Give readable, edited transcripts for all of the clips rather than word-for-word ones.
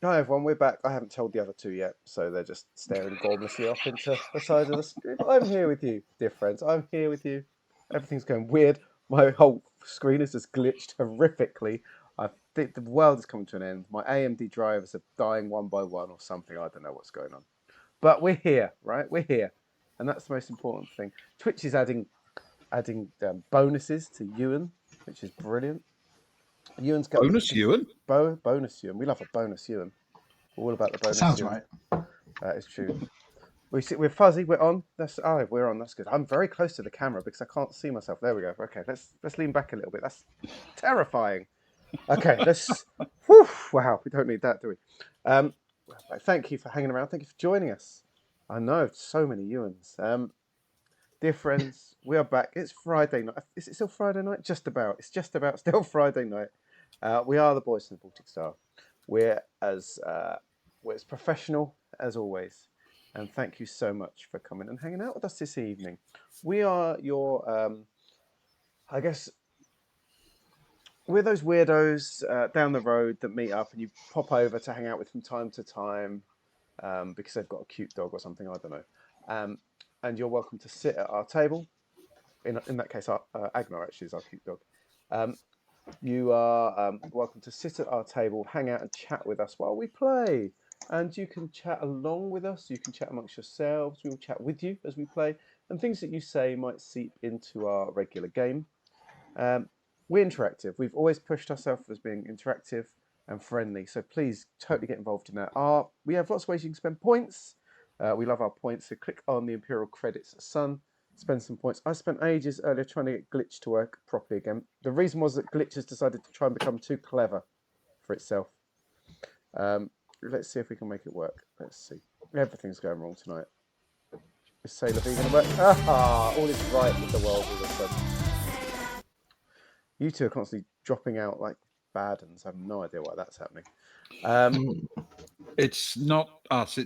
Hi everyone, we're back. I haven't told the other two yet, so they're just staring gormlessly off into the side of the screen. But I'm here with you, dear friends. I'm here with you. Everything's going weird. My whole screen has just glitched horrifically. I think the world is coming to an end. My AMD drivers are dying one by one or something. I don't know what's going on. But we're here, right? We're here, and that's the most important thing. Twitch is adding bonuses to Ewan, which is brilliant. Ewan's got Bonus Ewan? bonus Ewan. We love a bonus Ewan. All about the bonus Sounds Ewan. right. That is true. We're fuzzy. We're on. We're on. That's good. I'm very close to the camera because I can't see myself. There we go. Okay, let's lean back a little bit. That's terrifying. Okay, let's. Whew, wow, we don't need that, do we? Thank you for hanging around. Thank you for joining us. I know so many Ewans. Dear friends, we are back. It's Friday night. Is it still Friday night? Just about. It's just about still Friday night. We are the boys from the Baltic Star. We're as professional as always. And thank you so much for coming and hanging out with us this evening. We are your, I guess, we're those weirdos down the road that meet up and you pop over to hang out with from time to time because they've got a cute dog or something, I don't know. And you're welcome to sit at our table. In that case, Agnar actually is our cute dog. You are welcome to sit at our table, hang out and chat with us while we play. And you can chat along with us. You can chat amongst yourselves. We will chat with you as we play. And things that you say might seep into our regular game. We're interactive. We've always pushed ourselves as being interactive and friendly. So please totally get involved in that. We have lots of ways you can spend points. We love our points. So click on the Imperial Credits Sun. Spend some points. I spent ages earlier trying to get Glitch to work properly again. The reason was that Glitch has decided to try and become too clever for itself. Let's see if we can make it work. Let's see. Everything's going wrong tonight. Is Sailor V going to work? Ah, all is right with the world all of a sudden. You two are constantly dropping out like bad uns. I have no idea why that's happening. It's not us.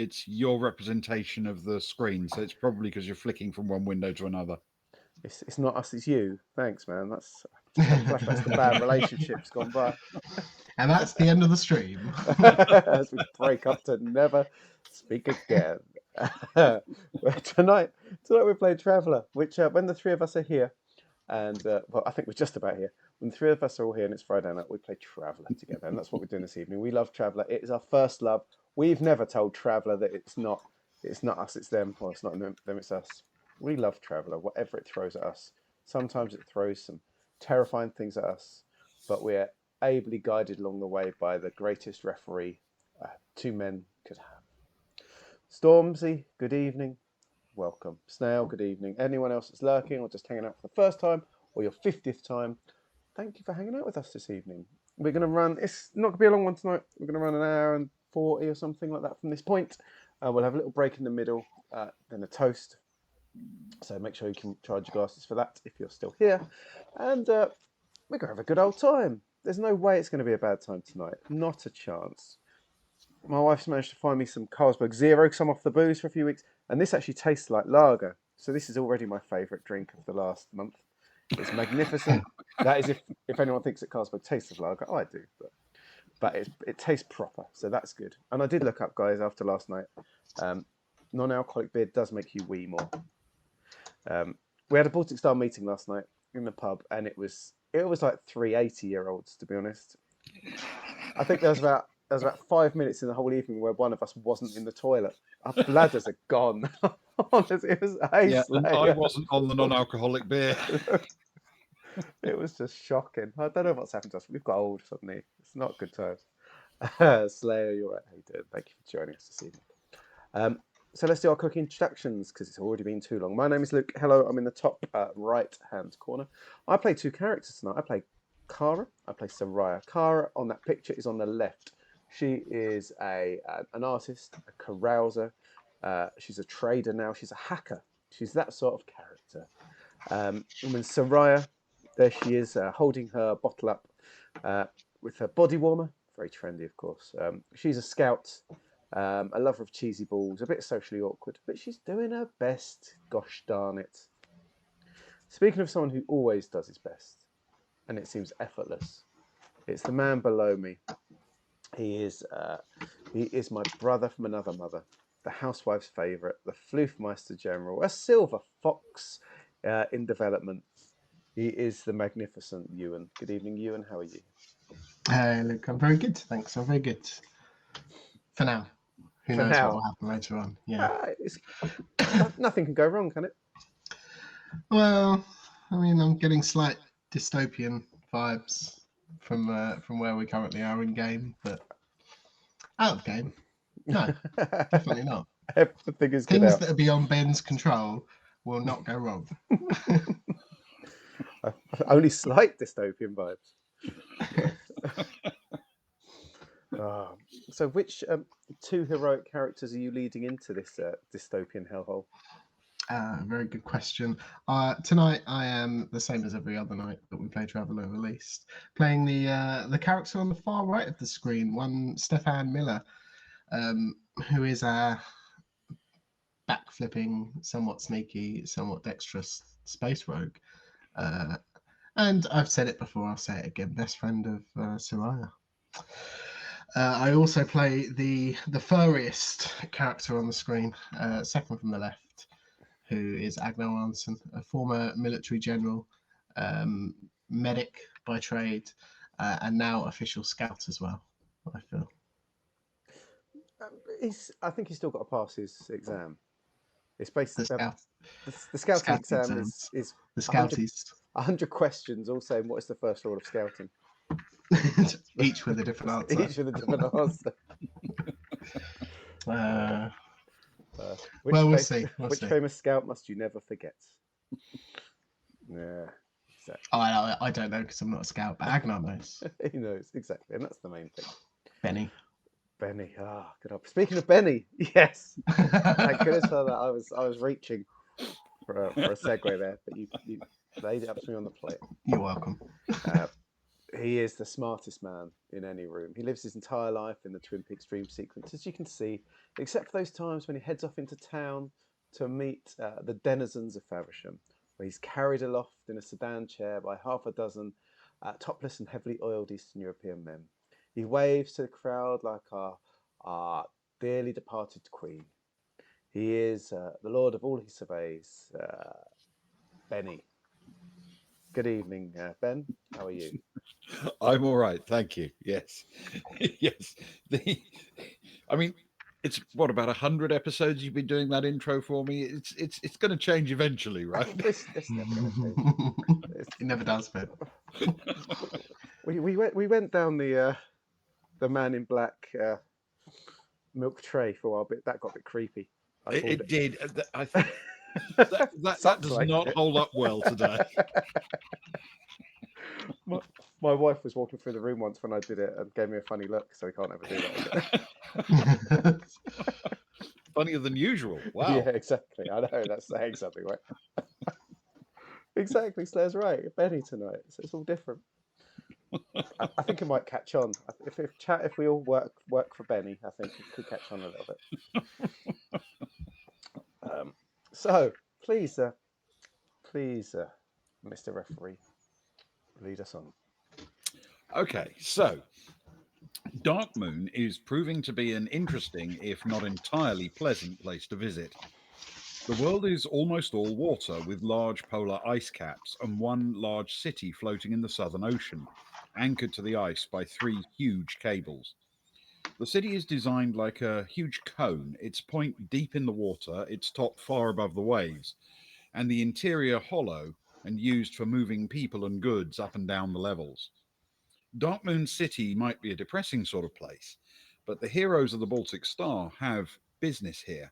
It's your representation of the screen. So it's probably because you're flicking from one window to another. It's not us, it's you. Thanks, man. That's flashbacks to bad relationships gone by. And that's the end of the stream. As we break up to never speak again. Tonight we're playing Traveller, which when the three of us are here, and well, I think we're just about here. When the three of us are all here and it's Friday night, we play Traveller together, and that's what we're doing this evening. We love Traveller. It is our first love. We've never told Traveller that it's not us, it's them, or it's not them, it's us. We love Traveller, whatever it throws at us. Sometimes it throws some terrifying things at us, but we're ably guided along the way by the greatest referee two men could have. Stormzy, good evening. Welcome. Snail, good evening. Anyone else that's lurking or just hanging out for the first time or your 50th time, thank you for hanging out with us this evening. We're going to run, it's not going to be a long one tonight. We're going to run an hour and 40 or something like that from this point. We'll have a little break in the middle, then a toast. So make sure you can charge your glasses for that if you're still here. And we're going to have a good old time. There's no way it's going to be a bad time tonight. Not a chance. My wife's managed to find me some Carlsberg Zero because I'm off the booze for a few weeks. And this actually tastes like lager. So this is already my favourite drink of the last month. It's magnificent. That is if anyone thinks that Carlsberg tastes of lager. I do. But it tastes proper. So that's good. And I did look up, guys, after last night. Non-alcoholic beer does make you wee more. We had a Baltic Star meeting last night in the pub, and it was like 3 80-year-olds, to be honest. I think there was about 5 minutes in the whole evening where one of us wasn't in the toilet. Our bladders are gone. It was I wasn't on the non-alcoholic beer. It was just shocking. I don't know what's happened to us. We've got old suddenly. It's not good times. Slayer, you're right. How you doing? Thank you for joining us this evening. So let's do our quick introductions because it's already been too long. My name is Luke. Hello, I'm in the top right-hand corner. I play two characters tonight. I play Kara. I play Soraya. Kara on that picture is on the left. She is an artist, a carouser. She's a trader now. She's a hacker. She's that sort of character. And then Soraya, there she is holding her bottle up with her body warmer. Very trendy, of course. She's a scout. A lover of cheesy balls, a bit socially awkward, but she's doing her best. Gosh darn it. Speaking of someone who always does his best, and it seems effortless, It's the man below me. He is my brother from another mother, the housewife's favourite, the Floofmeister General, a silver fox in development. He is the magnificent Ewan. Good evening, Ewan. How are you? Look, I'm very good, thanks. I'm very good. For now. Who For knows now. what will happen later on? Yeah. Nothing can go wrong, can it? Well, I mean, I'm getting slight dystopian vibes from where we currently are in game, but out of game, no, definitely not. Everything is good Things out. that are beyond Ben's control will not go wrong. Only slight dystopian vibes. So which two heroic characters are you leading into this dystopian hellhole? Very good question. Tonight I am the same as every other night that we play Traveller released, playing the character on the far right of the screen, one Stefan Miller, who is a backflipping, somewhat sneaky, somewhat dexterous space rogue. And I've said it before, I'll say it again, best friend of Soraya. I also play the furriest character on the screen, second from the left, who is Agnar Arnson, a former military general, medic by trade, and now official scout as well, I feel. I think he's still got to pass his exam. It's basically the scouting Scout exam exams. is The Scouties. 100 questions, all saying what is the first rule of scouting. Each with a different answer. Each with a different answer. We'll see. Which famous scout must you never forget? Yeah, exactly. I don't know because I'm not a scout, but Agnar knows. He knows, exactly, and that's the main thing. Benny. Good up. Speaking of Benny, yes. Thank goodness for that. I was reaching for a segue there, but you laid it up to me on the plate. You're welcome. He is the smartest man in any room. He lives his entire life in the Twin Peaks dream sequence, as you can see, except for those times when he heads off into town to meet the denizens of Faversham, where he's carried aloft in a sedan chair by half a dozen topless and heavily oiled Eastern European men. He waves to the crowd like our dearly departed queen. He is the lord of all he surveys, Benny. Good evening, Ben. How are you? I'm all right, thank you. Yes, yes. I mean, it's what, about 100 episodes you've been doing that intro for me. It's going to change eventually, right? It's never going to change. It never does, Ben. We went down the Man in Black milk tray for a while, but that got a bit creepy. It did. I think that does like not hold up well today. My wife was walking through the room once when I did it and gave me a funny look, so we can't ever do that again. Funnier than usual. Wow. Yeah, exactly. I know, that's saying something, right? Exactly, Slair's right. Benny tonight, so it's all different. I think it might catch on. If we all work for Benny, I think it could catch on a little bit. So please, Mr. Referee, lead us on. Okay, so Darkmoon is proving to be an interesting, if not entirely pleasant, place to visit. The world is almost all water, with large polar ice caps and one large city floating in the Southern Ocean, anchored to the ice by 3 huge cables. The city is designed like a huge cone, its point deep in the water, its top far above the waves, and the interior hollow and used for moving people and goods up and down the levels. Darkmoon City might be a depressing sort of place, but the heroes of the Baltic Star have business here.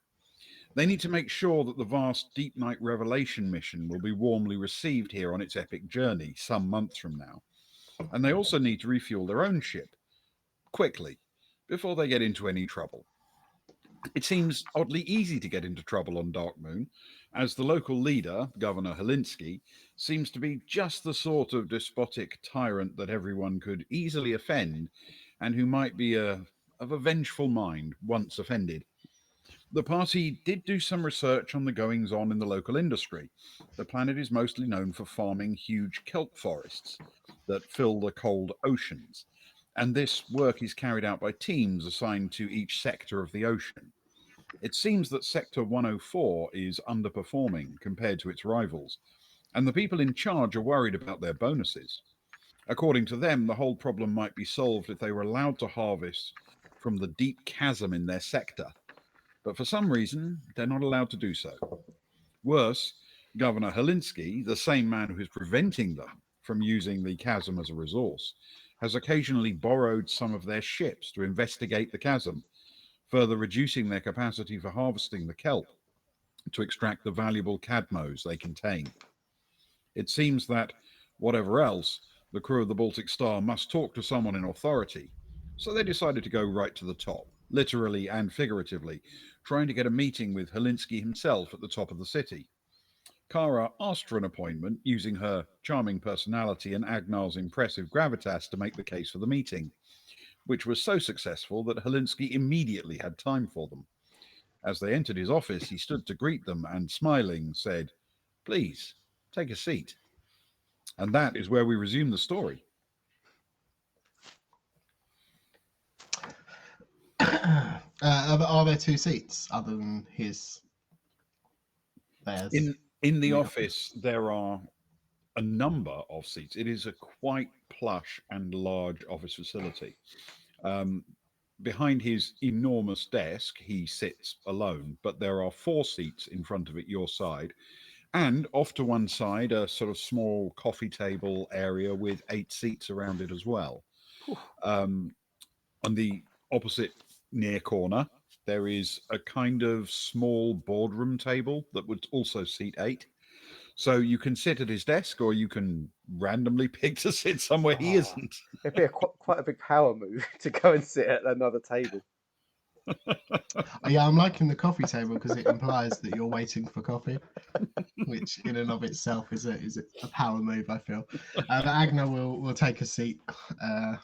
They need to make sure that the vast Deep Night Revelation mission will be warmly received here on its epic journey some months from now. And they also need to refuel their own ship quickly before they get into any trouble. It seems oddly easy to get into trouble on Darkmoon, as the local leader, Governor Helinsky, seems to be just the sort of despotic tyrant that everyone could easily offend, and who might be of a vengeful mind once offended. The party did do some research on the goings-on in the local industry. The planet is mostly known for farming huge kelp forests, that fill the cold oceans. And this work is carried out by teams assigned to each sector of the ocean. It seems that Sector 104 is underperforming compared to its rivals, and the people in charge are worried about their bonuses. According to them, the whole problem might be solved if they were allowed to harvest from the deep chasm in their sector. But for some reason, they're not allowed to do so. Worse, Governor Helinsky, the same man who is preventing them from using the chasm as a resource, has occasionally borrowed some of their ships to investigate the chasm, further reducing their capacity for harvesting the kelp to extract the valuable cadmos they contain. It seems that, whatever else, the crew of the Baltic Star must talk to someone in authority, so they decided to go right to the top, literally and figuratively, trying to get a meeting with Helinsky himself at the top of the city. Kara asked for an appointment, using her charming personality and Agnar's impressive gravitas to make the case for the meeting, which was so successful that Helinsky immediately had time for them. As they entered his office, he stood to greet them and, smiling, said, "Please, take a seat." And that is where we resume the story. Are there two seats other than theirs? In the office, there are a number of seats. It is a quite plush and large office facility. Um, Behind his enormous desk, he sits alone, but there are 4 seats in front of it, your side, and off to one side, a sort of small coffee table area with 8 seats around it as well. Whew. On the opposite near corner, there is a kind of small boardroom table that would also seat 8. So you can sit at his desk, or you can randomly pick to sit somewhere he Oh, isn't. it'd be quite a big power move to go and sit at another table. Yeah, I'm liking the coffee table because it implies that you're waiting for coffee, which in and of itself is a power move, I feel. But Agna will take a seat, I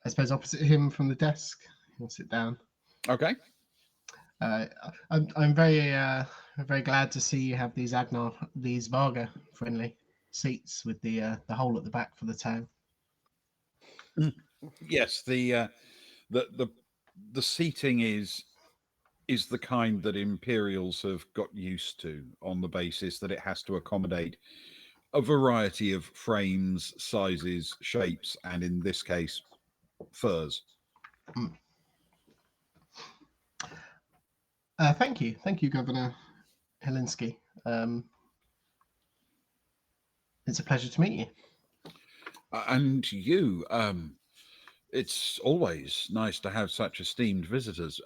suppose, opposite him from the desk. He'll sit down. Okay. I'm very glad to see you have these Varga friendly seats with the hole at the back for the tail. Yes, the seating is the kind that Imperials have got used to, on the basis that it has to accommodate a variety of frames, sizes, shapes, and in this case, furs. Thank you, Governor Helinsky. It's a pleasure to meet you. And you, it's always nice to have such esteemed visitors.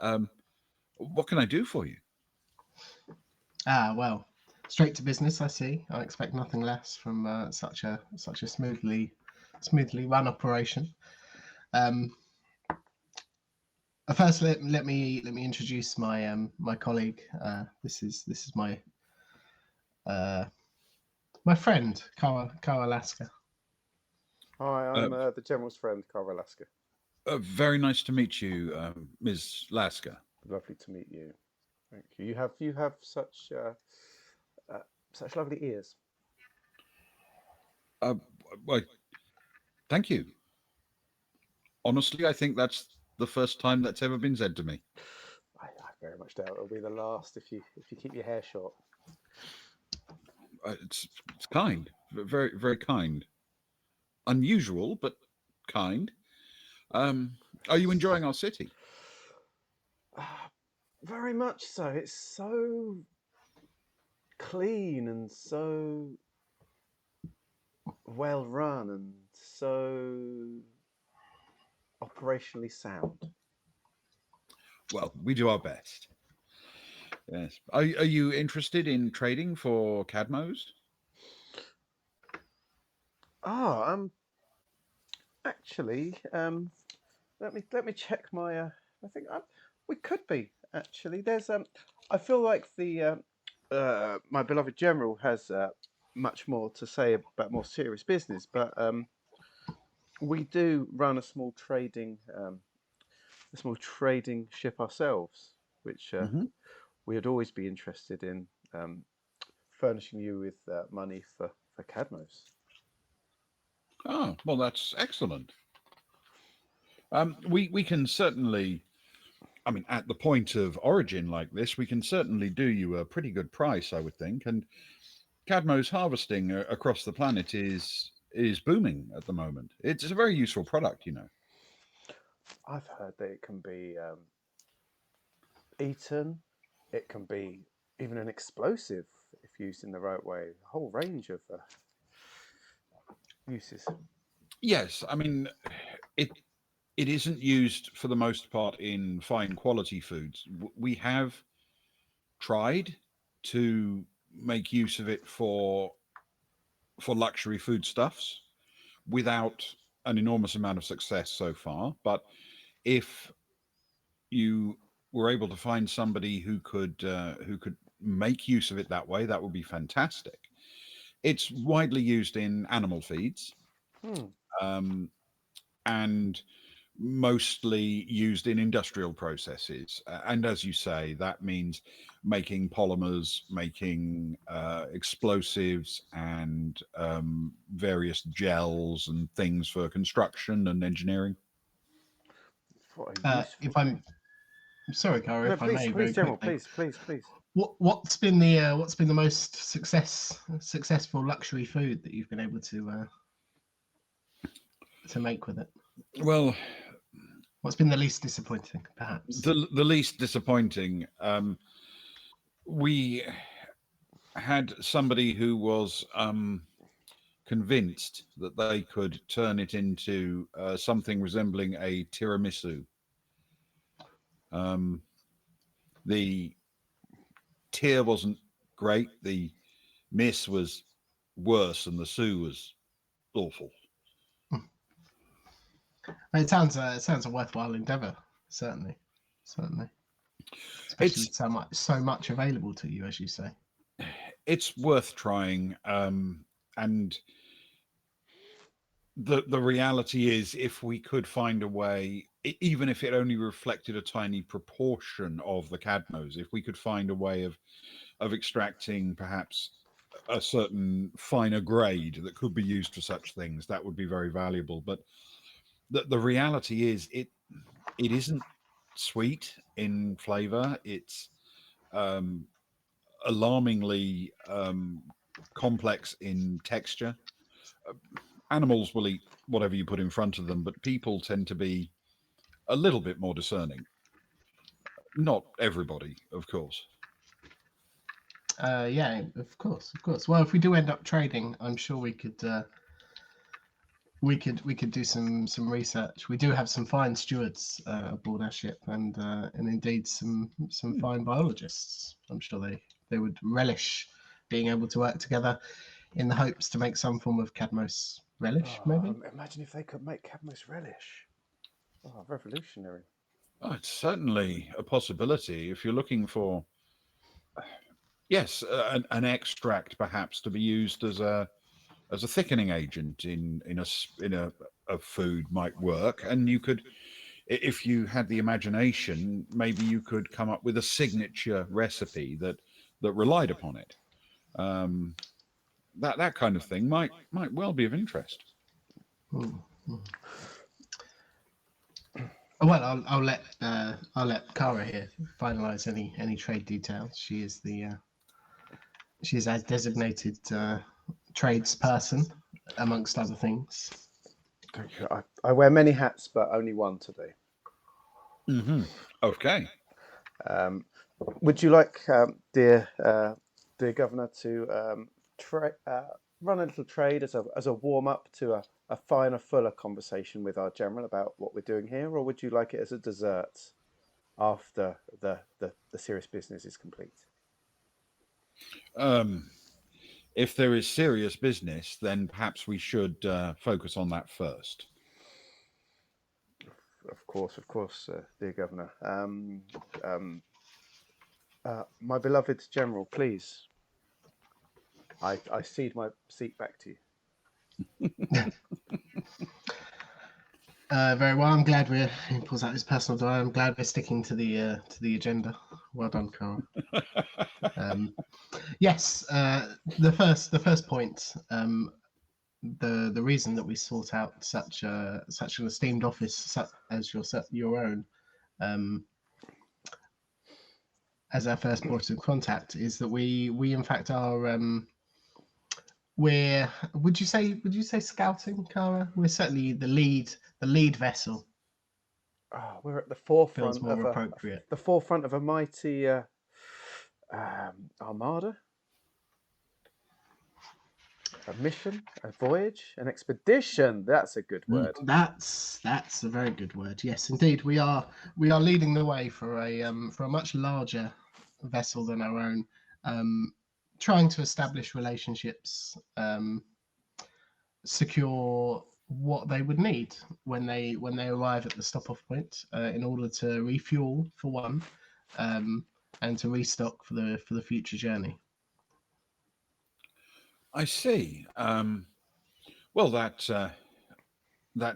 What can I do for you? Well, straight to business. I see. I expect nothing less from such a smoothly run operation. First, let me introduce my colleague. This is my friend, Kara Lasker. Hi, I'm the General's friend, Cara Lasker. Very nice to meet you, Ms. Lasker. Lovely to meet you. Thank you. You have such lovely ears. Well, thank you. Honestly, I think that's the first time that's ever been said to me. I very much doubt it'll be the last if you keep your hair short. It's kind, very very kind. Unusual, but kind. Are you enjoying our city? Very much so. It's so clean and so well run and so operationally sound. Well, we do our best. Yes. Are you interested in trading for cadmos? Actually, let me check my. I think we could be actually. There's I feel like the my beloved general has much more to say about more serious business, but we do run a small trading ship ourselves, which Mm-hmm. we'd always be interested in furnishing you with money for cadmos. Oh, well, that's excellent. We can certainly, I mean, at the point of origin like this, we can certainly do you a pretty good price, I would think. And Cadmo's harvesting across the planet is booming at the moment. It's a very useful product, you know. I've heard that it can be eaten. It can be even an explosive if used in the right way. A whole range of uses. Yes, I mean, it it isn't used for the most part in fine quality foods. We have tried to make use of it for luxury foodstuffs without an enormous amount of success so far. But if you were able to find somebody who could make use of it that way, that would be fantastic. It's widely used in animal feeds, Hmm. um, and mostly used in industrial processes. And as you say, that means making polymers, making explosives, and various gels and things for construction and engineering. What a useful If thing. I'm sorry, Cara, No, if I please, may, please, very General, quickly, please, please, please. what's been the most successful luxury food that you've been able to make with it? Well, What's been the least disappointing, perhaps? the least disappointing. We had somebody who was convinced that they could turn it into something resembling a tiramisu. Um, the tier wasn't great. The miss was worse, and the sue was awful. It sounds a worthwhile endeavour, certainly, certainly, especially It's with so much available to you, as you say. it's worth trying, and the reality is, if we could find a way, even if it only reflected a tiny proportion of the cadmos, if we could find a way of extracting perhaps a certain finer grade that could be used for such things, that would be very valuable. But the reality is, it isn't sweet in flavor. It's um, alarmingly complex in texture. Animals will eat whatever you put in front of them, but people tend to be a little bit more discerning. Not everybody, of course. Yeah, of course, of course. Well, if we do end up trading, I'm sure we could do some research. We do have some fine stewards aboard our ship, and indeed some fine biologists. I'm sure they would relish being able to work together in the hopes to make some form of Cadmos relish, maybe. Imagine if they could make Cadmus relish. Oh, revolutionary. Oh, it's certainly a possibility if you're looking for, yes, an extract perhaps to be used as a thickening agent in a food might work, and you could, if you had the imagination, maybe you could come up with a signature recipe that relied upon it. Um, that kind of thing might well be of interest. Hmm. Well, I'll let Cara here finalise any trade details. She is our designated tradesperson, amongst other things. Thank you. I wear many hats, but only one today. Mm-hmm. Okay. Um, would you like, dear Governor, to run a little trade as a warm up to a finer, fuller conversation with our general about what we're doing here, or would you like it as a dessert after the serious business is complete? Um, if there is serious business, then perhaps we should focus on that first. Of course, dear Governor. My beloved General, please. I cede my seat back to you. Very well. I'm glad he pulls out his personal diary. I'm glad we're sticking to the agenda. Well done, Cara. Yes. The first point. the reason that we sought out such an esteemed office as your own, as our first port of contact, is that we in fact are we're would you say scouting, Cara? We're certainly the lead vessel. We're at the Feels forefront more of appropriate. a mighty armada, a mission, a voyage, an expedition. That's a good word. That's a very good word. Yes, indeed, we are leading the way for a much larger vessel than our own, trying to establish relationships, secure what they would need when they arrive at the stop-off point, in order to refuel for one, and to restock for the future journey. I see. Well, that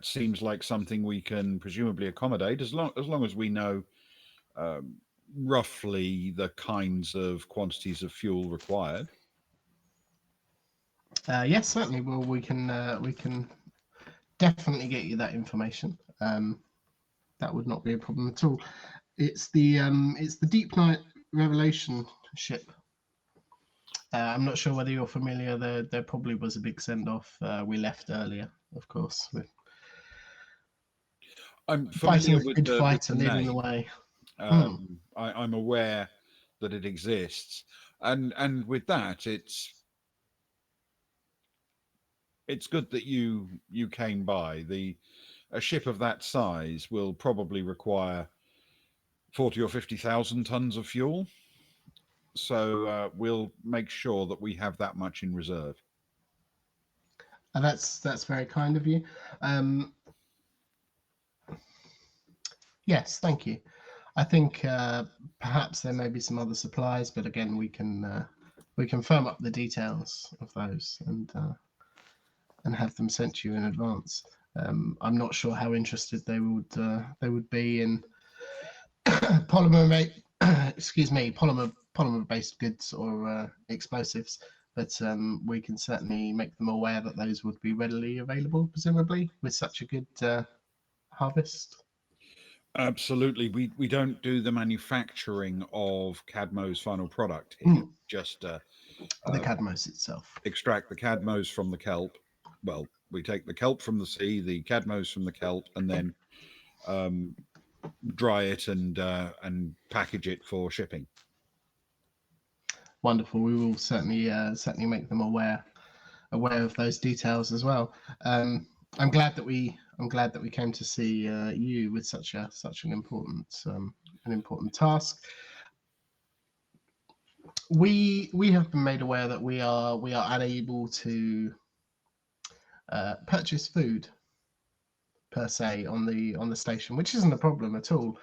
seems like something we can presumably accommodate as long as we know um, roughly the kinds of quantities of fuel required. Yes, certainly. Well, we can definitely get you that information. That would not be a problem at all. It's the Deep Night Revelation ship. I'm not sure whether you're familiar. There probably was a big send off. We left earlier, of course. We're I'm fighting familiar a good with fight the and leading the name. way. I'm aware that it exists, and with that, it's good that you came by. A ship of that size will probably require 40 or 50,000 tons of fuel. So we'll make sure that we have that much in reserve. And that's very kind of you. Yes, thank you. I think perhaps there may be some other supplies, but again, we can firm up the details of those and have them sent to you in advance. I'm not sure how interested they would be in polymer based goods or explosives, but we can certainly make them aware that those would be readily available, presumably with such a good harvest. Absolutely. We don't do the manufacturing of Cadmo's final product here. Just The Cadmos itself. extract the Cadmos from the kelp. Well, we take the kelp from the sea, the Cadmos from the kelp, and then dry it and package it for shipping. Wonderful. We will certainly make them aware of those details as well. I'm glad that we came to see you with such an important task. We have been made aware that we are unable to purchase food per se on the station, which isn't a problem at all.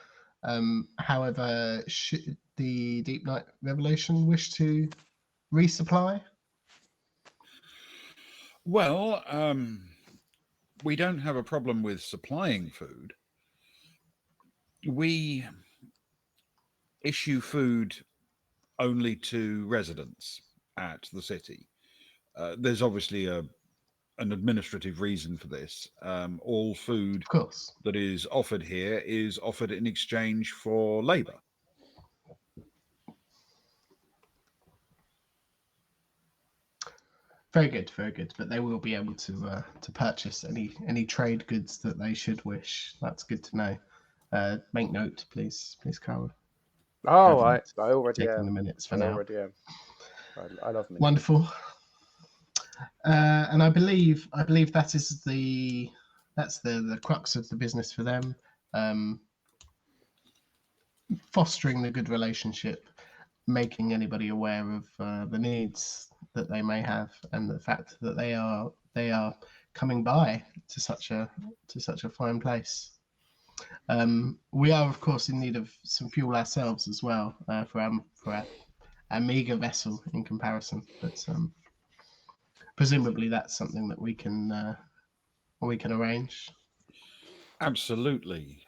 However, should the Deep Night Revelation wish to resupply? Well, we don't have a problem with supplying food. We issue food only to residents at the city. There's obviously an administrative reason for this. All food Of course. that is offered here is offered in exchange for labor. Very good, very good. But they will be able to purchase any trade goods that they should wish. That's good to know. Make note, please, Cara. Oh, I already Taking am. the minutes for I now. already am. I love minutes. Wonderful. And I believe that is the crux of the business for them. Fostering the good relationship, making anybody aware of the needs that they may have, and the fact that they are coming by to such a fine place. We are, of course, in need of some fuel ourselves as well, for our meager vessel in comparison. But presumably that's something that we can arrange. Absolutely.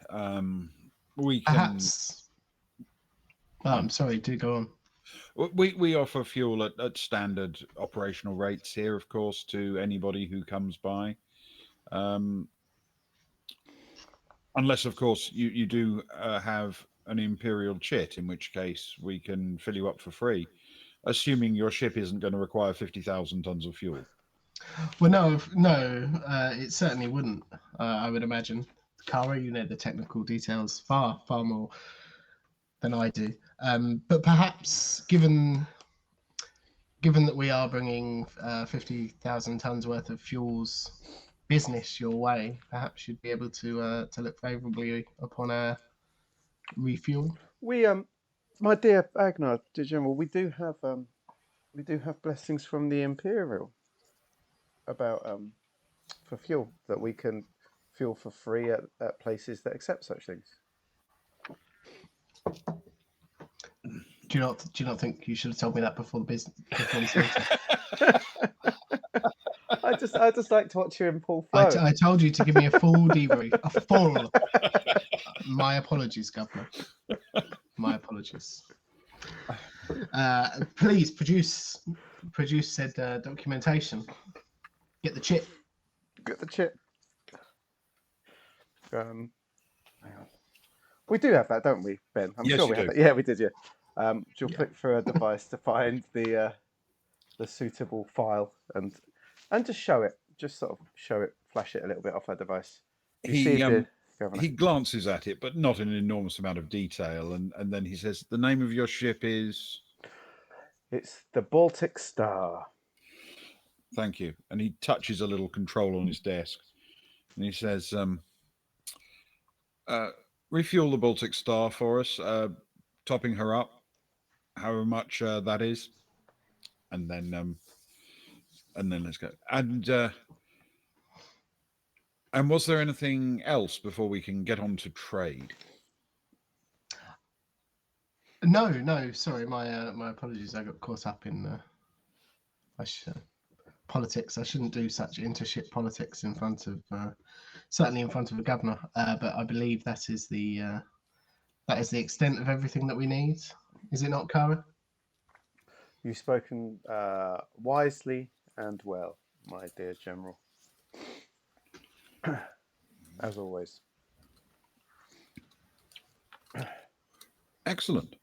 We can. Perhaps. Oh, I'm sorry. Do go on. We offer fuel at standard operational rates here, of course, to anybody who comes by. Um, unless, of course, you do have an Imperial chit, in which case we can fill you up for free, assuming your ship isn't going to require 50,000 tons of fuel. Well, no, it certainly wouldn't. I would imagine, Cara, you know the technical details far more than I do. But perhaps, given that we are bringing 50,000 tons worth of fuels business your way, perhaps you'd be able to look favourably upon our refuel. We my dear Agnar, dear General, we do have blessings from the Imperial about for fuel that we can fuel for free at places that accept such things. Do you not think you should have told me that before the business? I just like to watch you and Paul flow. I told you to give me a full debrief. A full. My apologies, Governor. My apologies. Please produce said documentation. Get the chip. Get the chip. Hang on. We do have that, don't we, Ben? I'm Yes, sure you we have do. that. Yeah, we did. Yeah. You'll click through a device to find the suitable file and just show it. Just sort of show it, flash it a little bit off our device. You see the Governor. He glances at it, but not in an enormous amount of detail, and then he says, "The name of your ship is." It's the Baltic Star. Thank you. And he touches a little control on his desk, and he says, "Refuel the Baltic Star for us, topping her up, however much that is, and then let's go." And was there anything else before we can get on to trade? No. Sorry, my apologies. I got caught up in politics. I shouldn't do such intership politics in front of, certainly in front of a governor. But I believe that is the extent of everything that we need. Is it not, Cara? You've spoken wisely and well, my dear General. As always. Excellent.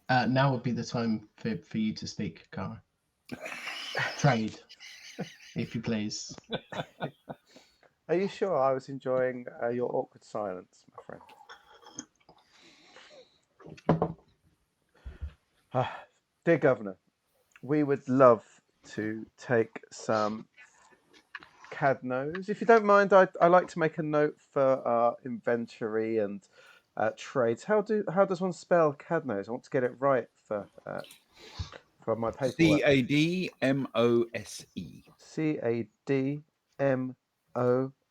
Now would be the time for you to speak, Cara. Trade, if you please. Are you sure I was enjoying your awkward silence, my friend? Dear Governor, we would love to take some cadnos. If you don't mind, I like to make a note for our inventory and trades. How does one spell cadnos? I want to get it right for my paperwork. CADMOSE.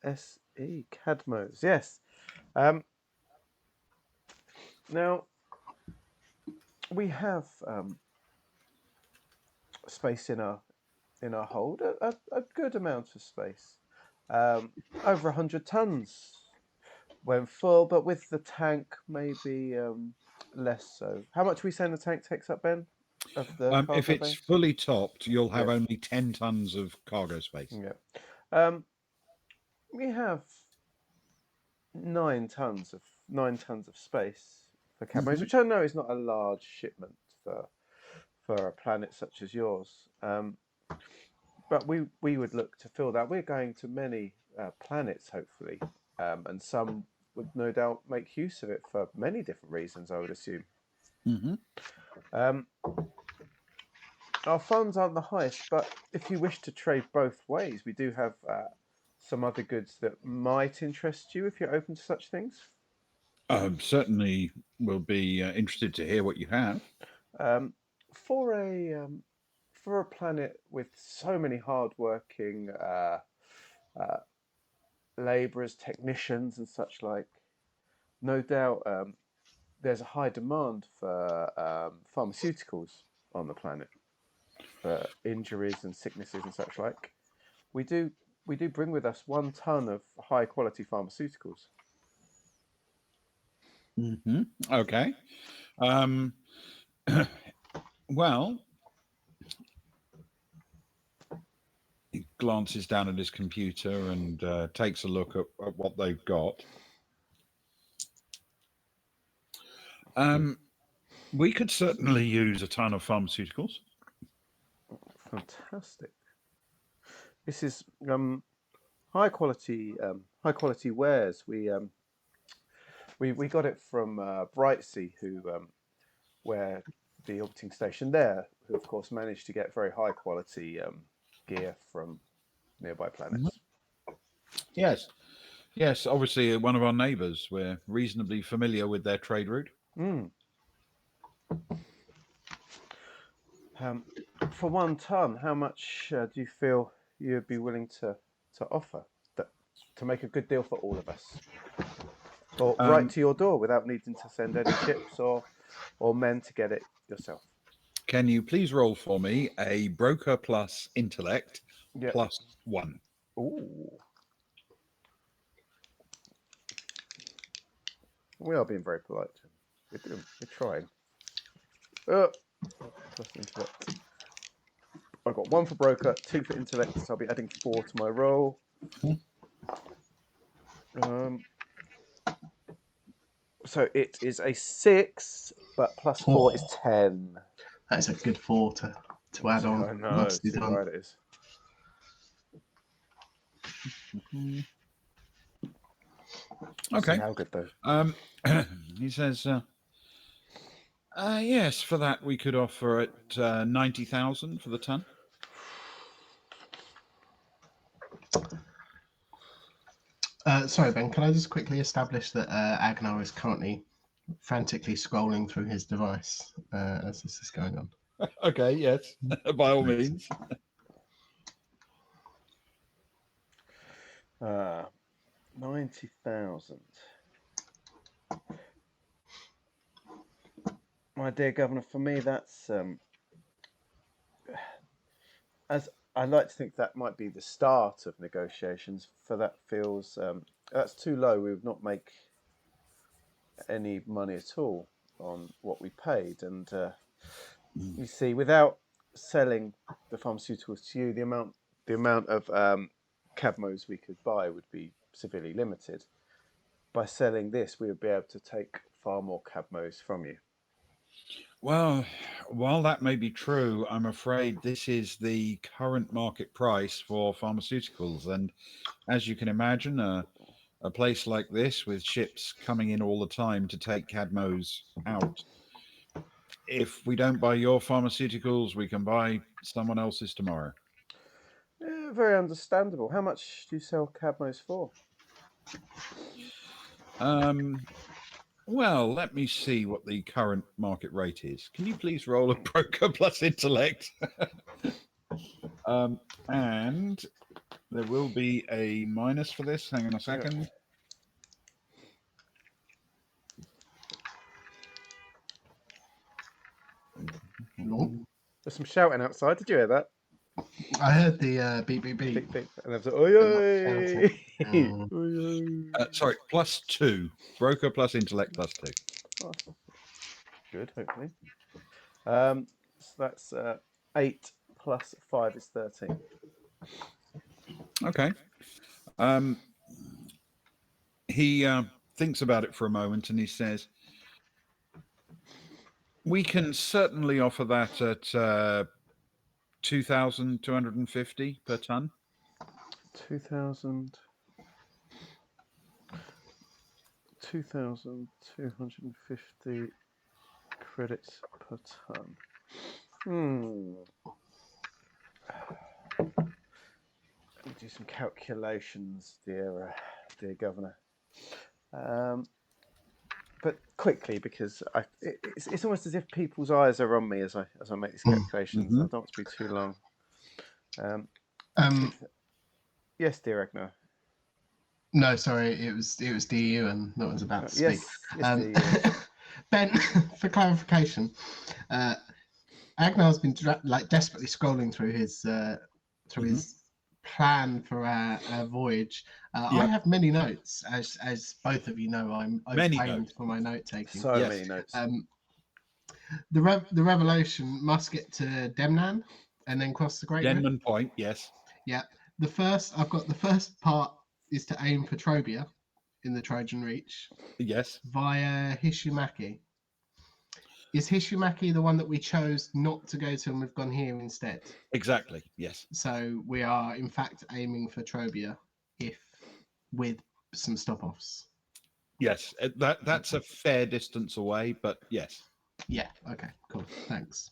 CADMOSE. Cadmos. Yes. Now we have space in our hold, a good amount of space, over 100 tons when full, but with the tank maybe less so. How much are we saying the tank takes up, Ben? Of the If cargo it's base? fully topped, you'll have Yeah. only 10 tons of cargo space. Yeah. We have 9 tons of space for Cadmos, which I know is not a large shipment for a planet such as yours. But we would look to fill that. We're going to many planets, hopefully, and some would no doubt make use of it for many different reasons, I would assume. Our funds aren't the highest, but if you wish to trade both ways, we do have some other goods that might interest you if you're open to such things. Certainly will be interested to hear what you have. For a planet with so many hardworking labourers, technicians, and such like, no doubt there's a high demand for pharmaceuticals on the planet for injuries and sicknesses and such like. We do we do bring with us 1 ton of high quality pharmaceuticals. Okay. Well, he glances down at his computer and takes a look at what they've got. We could certainly use a ton of pharmaceuticals. Fantastic. This is high quality wares. We got it from Brightsea, where the orbiting station there, who of course managed to get very high quality gear from nearby planets. Yes. Yes, obviously one of our neighbours. We're reasonably familiar with their trade route. For 1 ton, how much do you feel you'd be willing to offer to make a good deal for all of us? Or right to your door without needing to send any ships or men to get it yourself? Can you please roll for me a broker plus intellect plus 1? Ooh. We are being very polite. We're trying. Plus intellect. I've got 1 for broker, 2 for intellect, so I'll be adding 4 to my roll. So it is a 6, but plus 4 is 10. That's a good 4 to add on. I know, Nicely too done. right it is. Okay. How good though? He says, yes, for that we could offer it 90,000 for the ton. Sorry, Ben, can I just quickly establish that Agnar is currently frantically scrolling through his device as this is going on? Okay, yes, by all means. 90,000. My dear Governor, for me, that's as I like to think that might be the start of negotiations. For that feels that's too low. We would not make any money at all on what we paid, and you see, without selling the pharmaceuticals to you, the amount of Cadmos we could buy would be severely limited. By selling this, we would be able to take far more Cadmos from you. Well, while that may be true, I'm afraid this is the current market price for pharmaceuticals. And as you can imagine, a place like this with ships coming in all the time to take Cadmos out, if we don't buy your pharmaceuticals, we can buy someone else's tomorrow. Very understandable. How much do you sell Cadmos for? Well, let me see what the current market rate is. Can you please roll a broker plus intellect? And there will be a minus for this. Hang on a second. There's some shouting outside. Did you hear that? I heard the beep, beep, beep. Beep, beep. And there's oi, oi. Sorry, plus 2. Broker plus intellect plus 2. Oh, good, hopefully. So that's 8 plus 5 is 13. Okay. He thinks about it for a moment and he says, we can certainly offer that at 2,250 per ton. 2,250 credits per ton. Let me do some calculations, dear Governor. But quickly, because it's almost as if people's eyes are on me as I make these calculations. I don't want to be too long. Yes, dear Ragnar. No, sorry, it was DU and that was about to speak. Yes, Ben, for clarification, Agnar's been desperately scrolling through his plan for our voyage. I Yep. have many notes, as both of you know. I'm Many famed notes. for my note taking. So Yes. many notes. The revelation must get to Demnan and then cross the Great River. Denman Point, yes. Yeah. I've got the first part is to aim for Trobia in the Trojan Reach Yes. via Hishumaki. Is Hishumaki the one that we chose not to go to and we've gone here instead? Exactly. Yes. So we are in fact aiming for Trobia, if with some stop-offs. Yes. That's a fair distance away, but yes. Yeah. Okay. Cool. Thanks.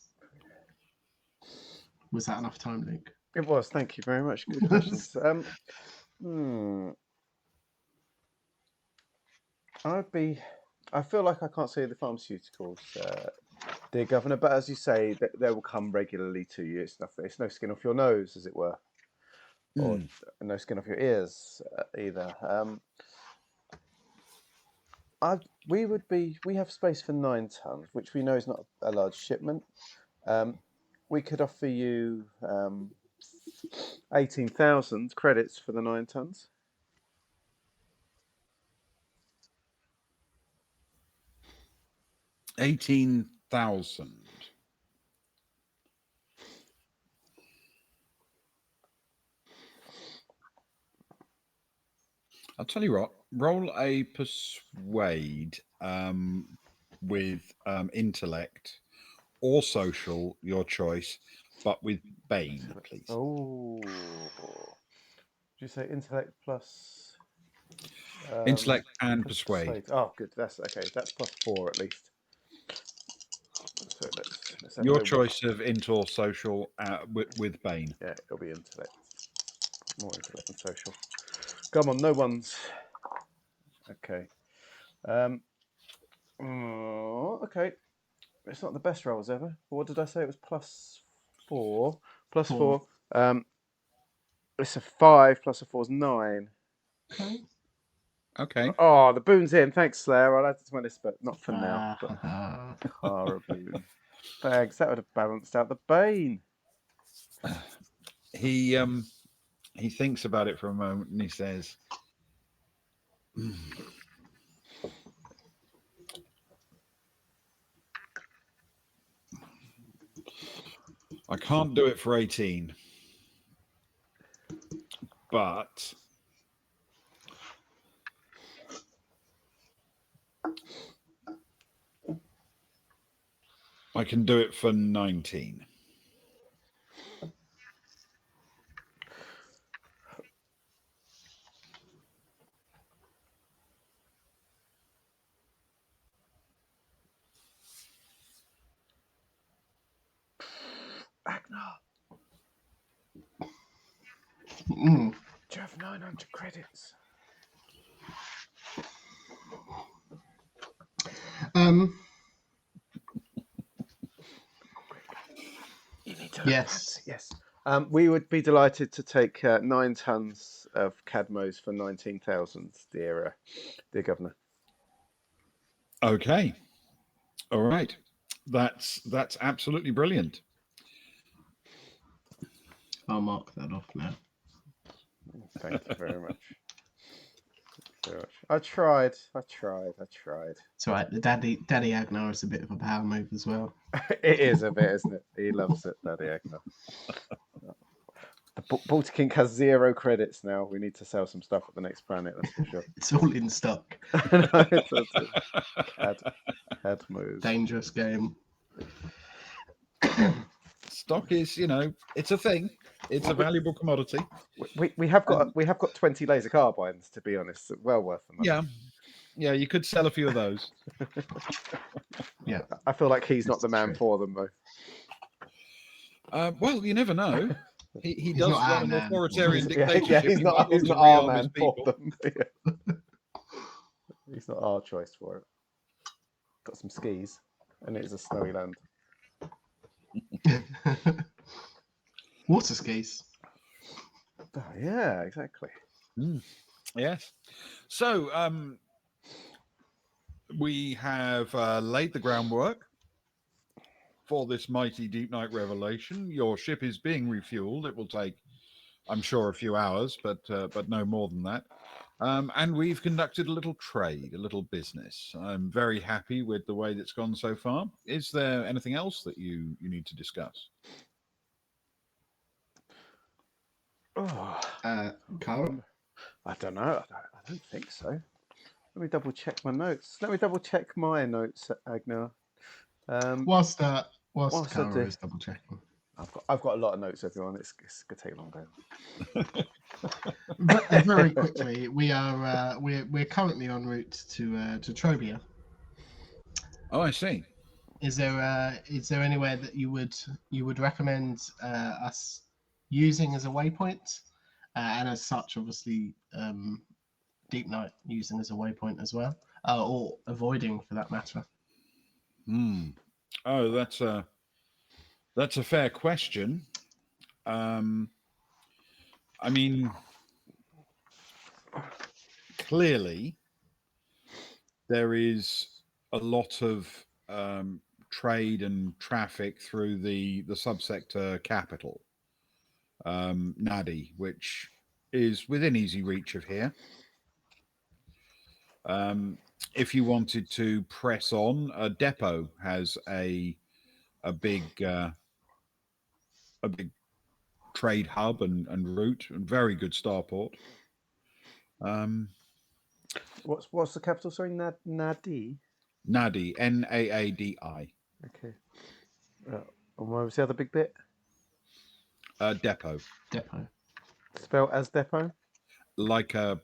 Was that enough time, Luke? It was. Thank you very much. Good questions. I feel like I can't say the pharmaceuticals, dear Governor, but as you say, they will come regularly to you. It's no skin off your nose, as it were, or no skin off your ears either. We have space for 9 tons, which we know is not a large shipment. We could offer you 18,000 credits for the 9 tons. 18,000. I'll tell you what, roll a persuade with intellect or social, your choice, but with Bane, please. Oh. Did you say intellect plus... Intellect and persuade. Oh, good. That's okay. That's +4 at least. So let's have a Your look. choice of int or social with Bane. Yeah, it'll be intellect. More intellect than social. Come on, no ones. Okay. Okay. It's not the best rolls ever. What did I say? It was +4. +4. It's a 5 plus a 4 is 9. Okay. Okay. Oh, the boon's in. Thanks, Slayer. I'll add it to my list, but not for now. But... a boon. Thanks. That would have balanced out the Bane. He thinks about it for a moment and he says, I can't do it for 18, but I can do it for 19. Agnar, do you have 900 credits? You need to Yes. Yes. We would be delighted to take 9 tons of Cadmos for 19,000, dear Governor. Okay. All right. That's absolutely brilliant. I'll mark that off now. Thank you very much. I tried. It's all right. The Daddy Agnar is a bit of a power move as well. It is a bit, isn't it? He loves it, Daddy Agnar. The Baltic has 0 credits now. We need to sell some stuff at the next planet, that's for sure. It's all in stock. Cad move. Dangerous game. Stock is, it's a thing. It's a valuable commodity. We have got 20 laser carbines, to be honest. Well worth the money. Yeah, you could sell a few of those. Yeah. I feel like he's not the man for them, though. Well, you never know. He does run an authoritarian dictatorship. Yeah, he's not our man for them. He's not our choice for it. Got some skis, and it is a snowy land. Water skis. Oh, yeah, exactly. Yes. So we have laid the groundwork for this mighty deep night revelation. Your ship is being refueled. It will take I'm sure a few hours, but no more than that. And we've conducted a little trade, a little business. I'm very happy with the way that's gone so far. Is there anything else that you need to discuss? Oh, Cara? I don't know. I don't think so. Let me double check my notes. Let me double check my notes, Agnar. Whilst whilst I Cara do, is double checking. I've got a lot of notes, everyone. It's gonna take longer. But very quickly, we're currently en route to Trobia. Oh, I see. Is there anywhere that you would recommend us using as a waypoint, and as such, obviously, Deep Night using as a waypoint as well, or avoiding for that matter? Oh, that's a fair question. I mean, clearly, there is a lot of trade and traffic through the subsector capital, Nadi, which is within easy reach of here. If you wanted to press on, a depot has a big trade hub and route, and very good starport. What's the capital? Sorry, Nadi. Nadi, Naadi. Okay. And what was the other big bit? Depot, Depot. Spelled as depot. like a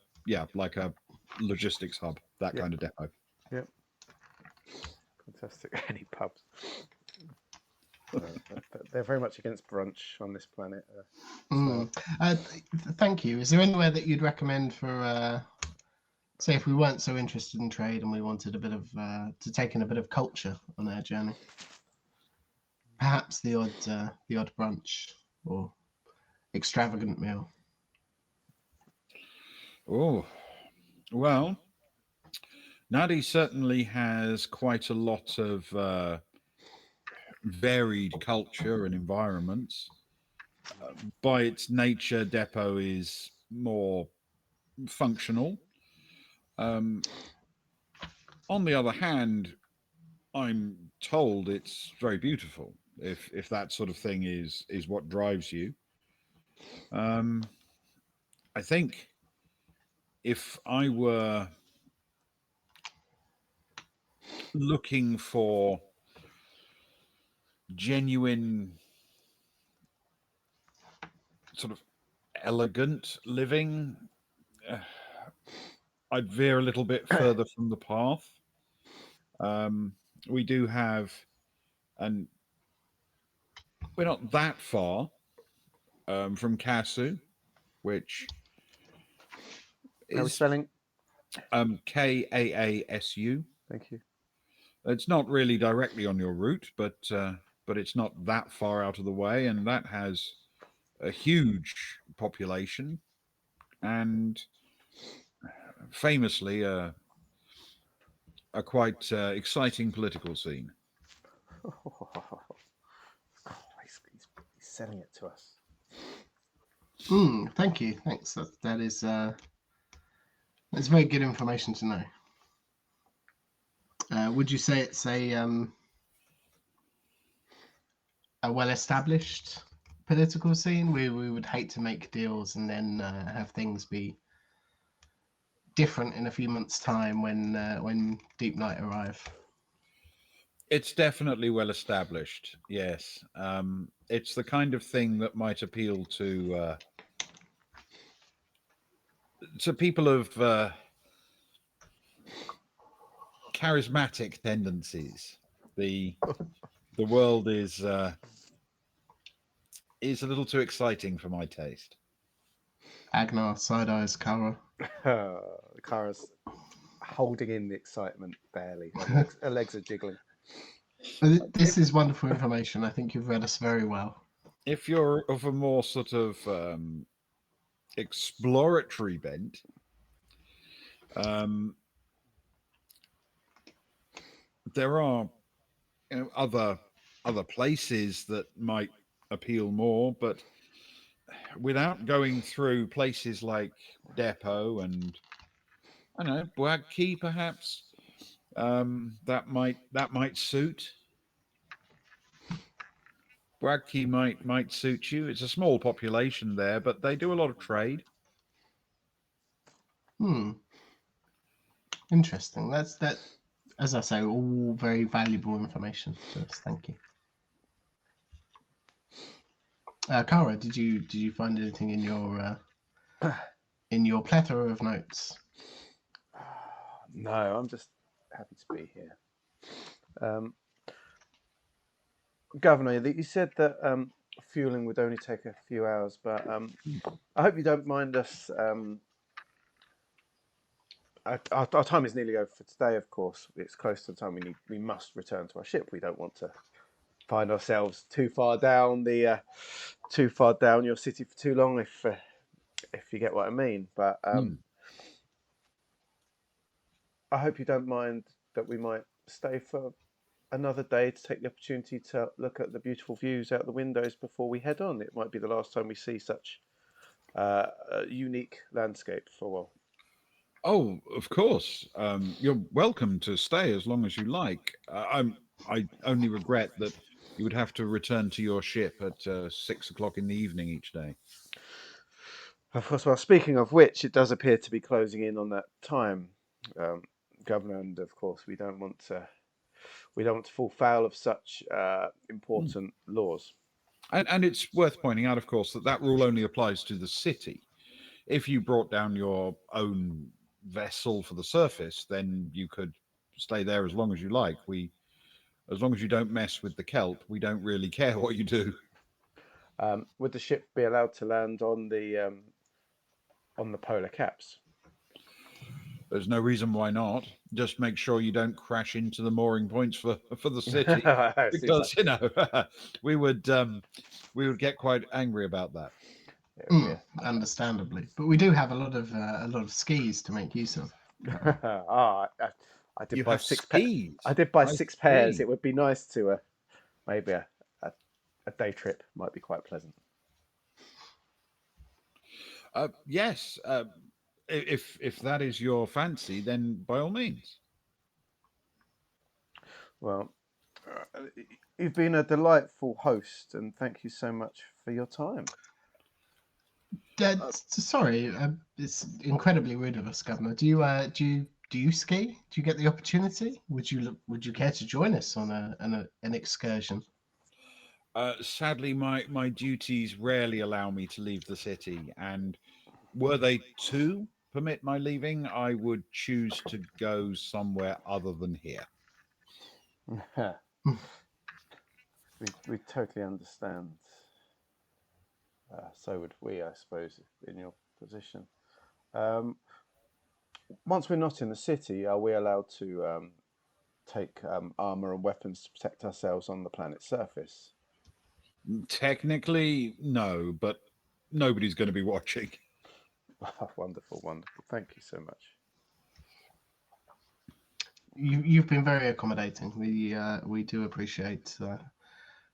logistics hub, that Yeah. kind of depot. Yep. Fantastic. Any pubs? They're very much against brunch on this planet. Thank you. Is there anywhere that you'd recommend for, say, if we weren't so interested in trade and we wanted a bit of to take in a bit of culture on our journey? Perhaps the odd brunch or extravagant meal. Oh, well, Nadi certainly has quite a lot of varied culture and environments. By its nature, depot is more functional. On the other hand, I'm told it's very beautiful. If that sort of thing is what drives you, I think if I were looking for genuine sort of elegant living, I'd veer a little bit further from the path. We do have, and we're not that far from Kasu, which How are we is spelling? Kaasu. Thank you. It's not really directly on your route, but it's not that far out of the way, and that has a huge population and famously a quite exciting political scene. He's selling it to us. Thank you. Thanks. That is that's very good information to know. Would you say it's a well-established political scene? We would hate to make deals and then have things be different in a few months' time when Deep Night arrive. It's definitely well established. Yes, it's the kind of thing that might appeal to people of charismatic tendencies. The world is a little too exciting for my taste. Agnar side eyes Kara. Kara's holding in the excitement barely. Her legs are jiggling. This is wonderful information. I think you've read us very well. If you're of a more sort of exploratory bent, there are other places that might appeal more, but without going through places like Depot and I don't know Boag Key, perhaps that might suit. Boag Key might suit you. It's a small population there, but they do a lot of trade. Hmm. Interesting. That. As I say, all very valuable information to us. Thank you. Kara, did you find anything in your plethora of notes? No, I'm just happy to be here. Governor, you said that fueling would only take a few hours, but I hope you don't mind us. Our time is nearly over for today, of course. It's close to the time we must return to our ship. We don't want to find ourselves too far down your city for too long, if you get what I mean. But I hope you don't mind that we might stay for another day to take the opportunity to look at the beautiful views out the windows before we head on. It might be the last time we see such a unique landscape for a while. Oh, of course. You're welcome to stay as long as you like. I only regret that you would have to return to your ship at 6 o'clock in the evening each day. Of course, well, speaking of which, it does appear to be closing in on that time, Governor, and of course we don't want to fall foul of such important laws. And it's worth pointing out, of course, that rule only applies to the city. If you brought down your own vessel for the surface, then you could stay there as long as you like. As long as you don't mess with the kelp, we don't really care what you do. Would the ship be allowed to land on the polar caps? There's no reason why not. Just make sure you don't crash into the mooring points for the city, because we would get quite angry about that. Understandably, but we do have a lot of skis to make use of. I did You buy have six skis. I did buy I 6 pairs. see. It would be nice to maybe a day trip might be quite pleasant. Yes. If that is your fancy, then by all means. Well, you've been a delightful host, and thank you so much for your time. Sorry, it's incredibly rude of us, Governor. Do you ski? Do you get the opportunity? Would you care to join us on an excursion? Sadly, my duties rarely allow me to leave the city, and were they to permit my leaving, I would choose to go somewhere other than here. we totally understand. So would we, I suppose, in your position. Once we're not in the city, are we allowed to take armor and weapons to protect ourselves on the planet's surface? Technically, no, but nobody's going to be watching. Wonderful, wonderful. Thank you so much. You've been very accommodating. We do appreciate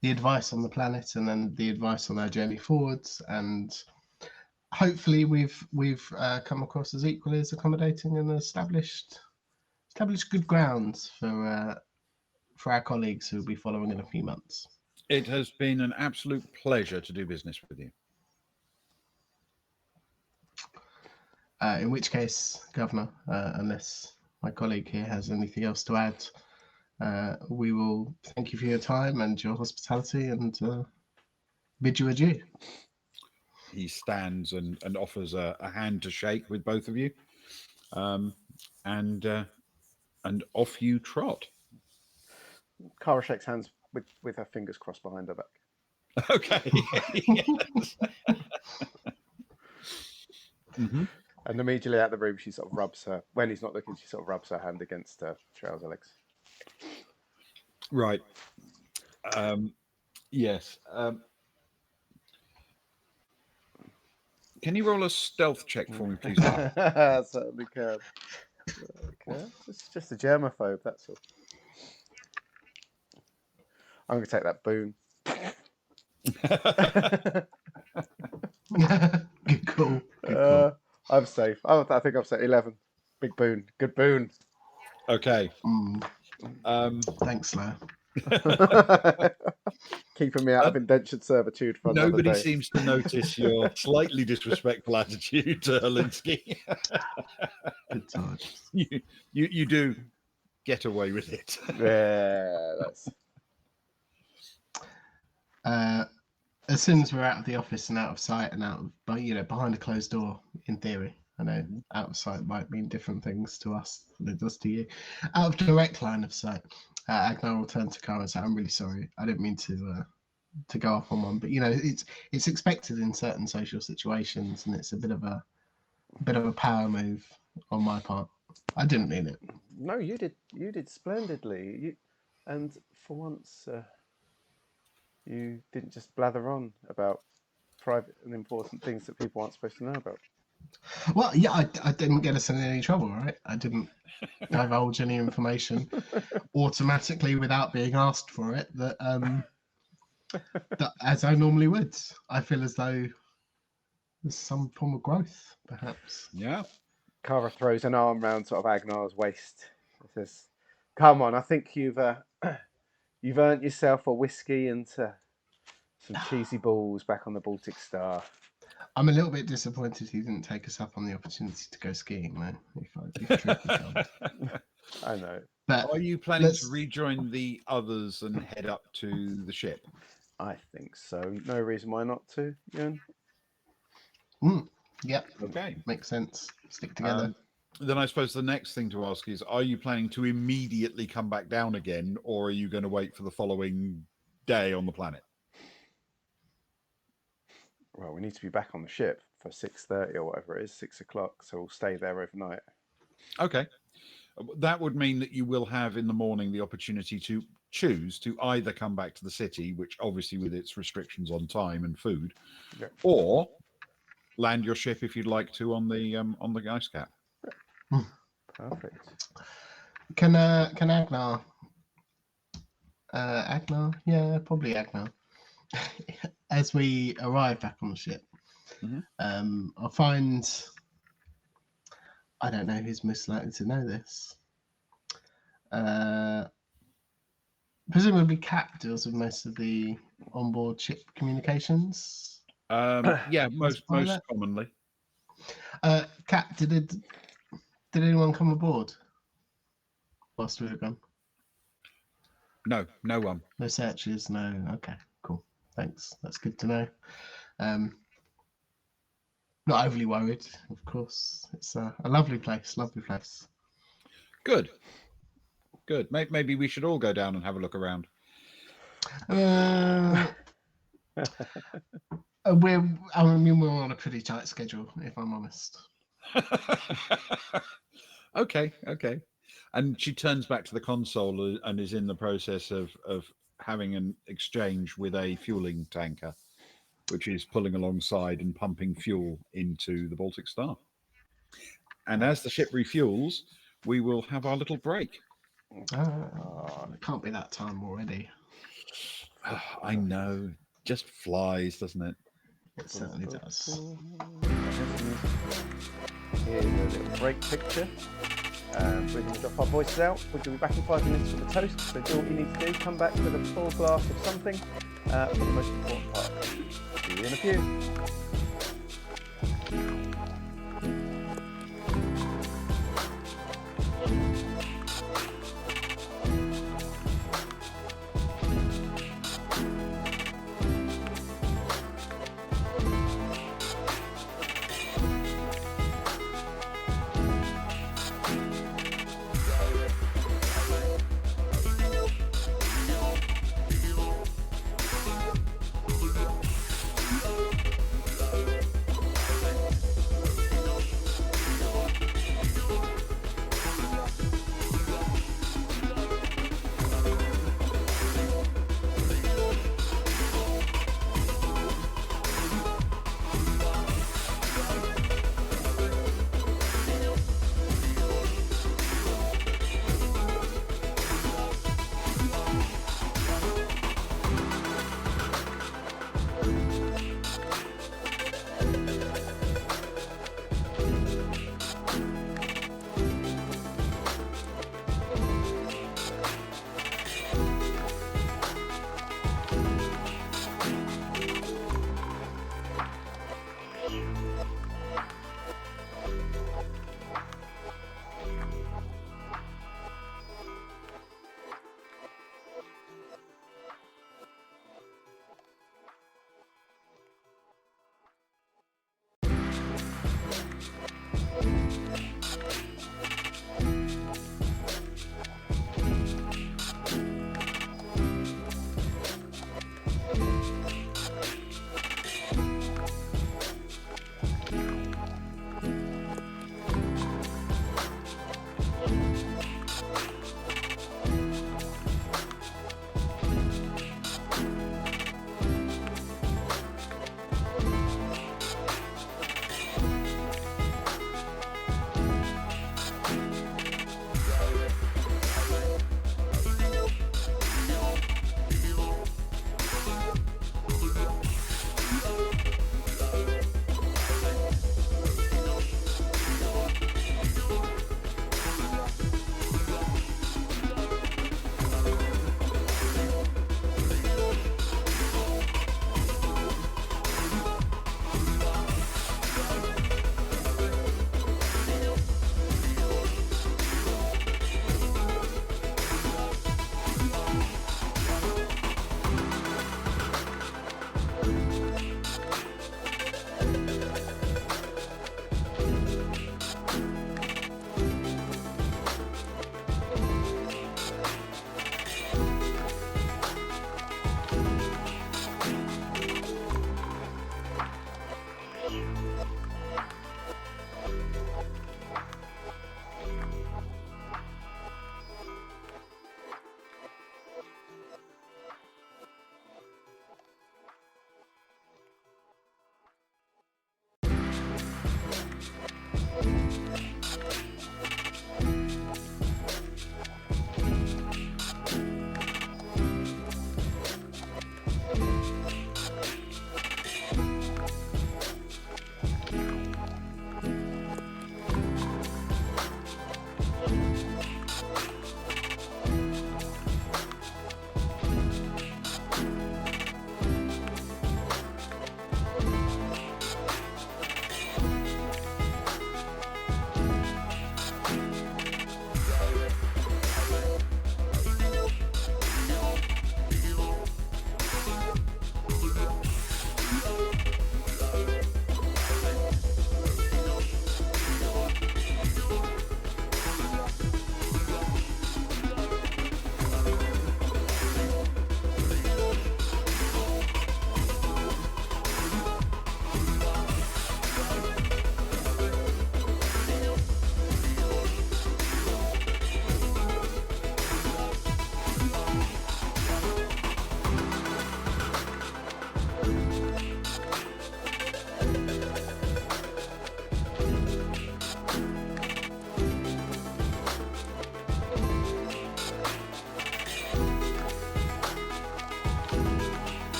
the advice on the planet and then the advice on our journey forwards, and hopefully we've come across as equally as accommodating and established good grounds for our colleagues who will be following in a few months. It has been an absolute pleasure to do business with you. In which case, Governor, unless my colleague here has anything else to add, we will thank you for your time and your hospitality and bid you adieu. He stands and offers a hand to shake with both of you, and off you trot. Kara shakes hands with her fingers crossed behind her back. Okay. Mm-hmm. And immediately out of the room, she sort of rubs her. When he's not looking, she sort of rubs her hand against her trouser legs. Right. Yes. Can you roll a stealth check for me, please? Certainly can. Okay. Just a germaphobe, that's all. I'm going to take that boon. Good call. Good call. I'm safe. I think I'm safe. 11. Big boon. Good boon. Okay. Thanks, Slayer. Keeping me out of indentured servitude for another Nobody day. seems to notice your slightly disrespectful attitude, Linsky. Good times. You do get away with it. Yeah, that's. As soon as we're out of the office and out of sight and out of, behind a closed door, in theory, I know out of sight might mean different things to us than it does to you. Out of direct line of sight, Agnar will turn to Cara and say, "I'm really sorry. I didn't mean to go off on one, but it's expected in certain social situations, and it's a bit of a power move on my part. I didn't mean it." No, you did. You did splendidly. And for once, you didn't just blather on about private and important things that people aren't supposed to know about. Well, yeah, I didn't get us in any trouble, right? I didn't divulge any information automatically without being asked for it. That as I normally would. I feel as though there's some form of growth, perhaps. Yeah. Cara throws an arm round sort of Agnar's waist. He says, "Come on, I think you've earned yourself a whiskey and some cheesy balls back on the Baltic Star." I'm a little bit disappointed he didn't take us up on the opportunity to go skiing, though. If truth be told. I know. But are you planning to rejoin the others and head up to the ship? I think so. No reason why not to, Ewan. Yep. Okay. Makes sense. Stick together. Then I suppose the next thing to ask is, are you planning to immediately come back down again, or are you going to wait for the following day on the planet? Well, we need to be back on the ship for 6:30 or whatever it is, 6 o'clock. So we'll stay there overnight. Okay. That would mean that you will have in the morning the opportunity to choose to either come back to the city, which obviously with its restrictions on time and food, or land your ship if you'd like to on the ice cap. Perfect. Can Agnar? Agnar? Yeah, probably Agnar. As we arrive back on the ship, I'll find. I don't know who's most likely to know this. Presumably, Cap deals with most of the onboard ship communications. Yeah, most commonly. Cap, did anyone come aboard whilst we were gone? No one. No searches. No. Okay, cool. Thanks. That's good to know. Not overly worried, of course. It's a lovely place. Lovely place. Good. Maybe we should all go down and have a look around. We're on a pretty tight schedule, if I'm honest. Okay. And she turns back to the console and is in the process of having an exchange with a fueling tanker, which is pulling alongside and pumping fuel into the Baltic Star. And as the ship refuels, we will have our little break. It can't be that time already. I know. Just flies, doesn't it? It certainly does. Here's a little break picture. We're going to drop our voices out. We're going to be back in 5 minutes for the toast. So do what you need to do. Come back with a full glass of something for the most important part. See you in a few.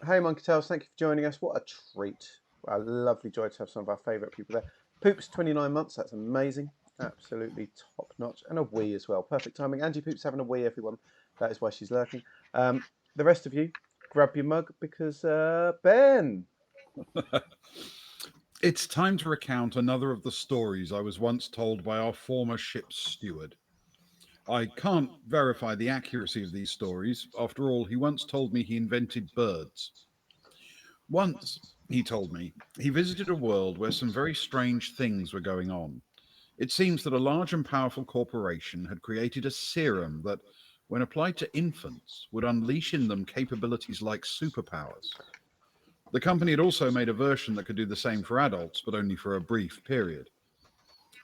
Hey Monkey Tales, thank you for joining us. What a treat. A lovely joy to have some of our favourite people there. Poop's 29 months, that's amazing. Absolutely top notch. And a wee as well. Perfect timing. Angie Poop's having a wee, everyone. That is why she's lurking. The rest of you, grab your mug because Ben. It's time to recount another of the stories I was once told by our former ship's steward. I can't verify the accuracy of these stories. After all, he once told me he invented birds. Once, he told me, he visited a world where some very strange things were going on. It seems that a large and powerful corporation had created a serum that, when applied to infants, would unleash in them capabilities like superpowers. The company had also made a version that could do the same for adults, but only for a brief period.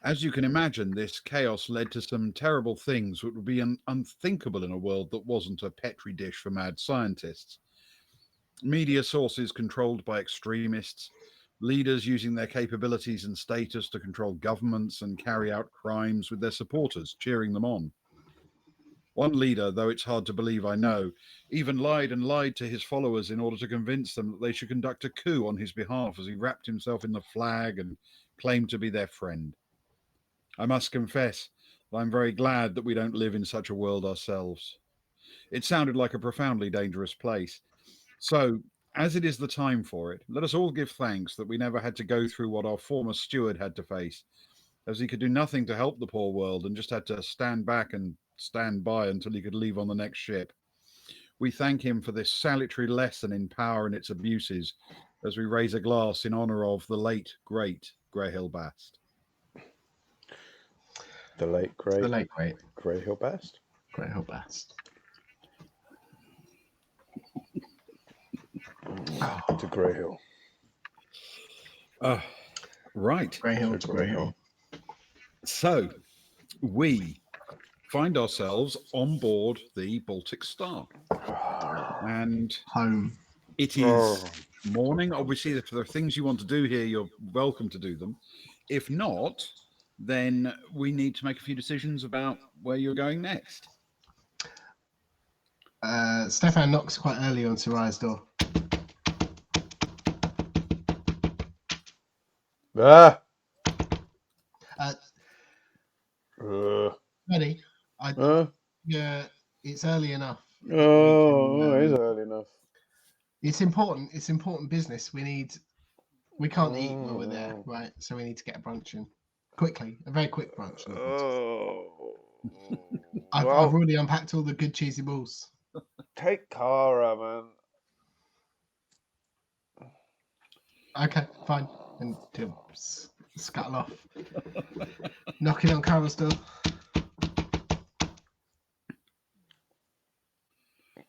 As you can imagine, this chaos led to some terrible things that would be unthinkable in a world that wasn't a petri dish for mad scientists. Media sources controlled by extremists, leaders using their capabilities and status to control governments and carry out crimes with their supporters cheering them on. One leader, though it's hard to believe I know, even lied and lied to his followers in order to convince them that they should conduct a coup on his behalf as he wrapped himself in the flag and claimed to be their friend. I must confess that I'm very glad that we don't live in such a world ourselves. It sounded like a profoundly dangerous place. So, as it is the time for it, let us all give thanks that we never had to go through what our former steward had to face, as he could do nothing to help the poor world and just had to stand back and stand by until he could leave on the next ship. We thank him for this salutary lesson in power and its abuses as we raise a glass in honour of the late, great Greyhill Bast. The late, great Greyhill Bast. Greyhill Bast. To Greyhill. Right. Greyhill to Greyhill. So, we find ourselves on board the Baltic Star. And Home. it is morning. Obviously, if there are things you want to do here, you're welcome to do them. If not, then we need to make a few decisions about where you're going next. Stefan knocks quite early on Saraya's door. Ready? Yeah, it's early enough. It is early enough. It's important. It's important business. We can't eat while we're there, right? So we need to get a brunch in quickly. A very quick brunch. I've already unpacked all the good cheesy balls. Take Cara, man. Okay, fine. And to scuttle off. Knocking on Cara's door.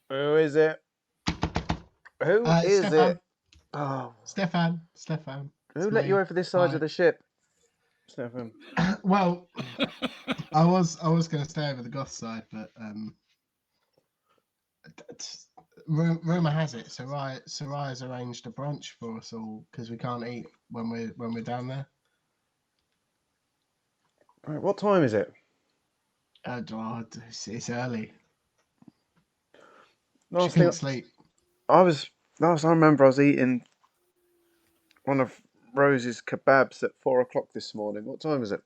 Who is it? Who is Stefan. it? Oh, Stefan. Who let you over this side of the ship? Stefan. Well, I was going to stay over the goth side, but rumor has it Saraya's arranged a brunch for us all because we can't eat when we're down there. Right, what time is it? It's early. Last She couldn't sleep. I remember I was eating one of Rose's kebabs at 4 o'clock this morning. What time is it?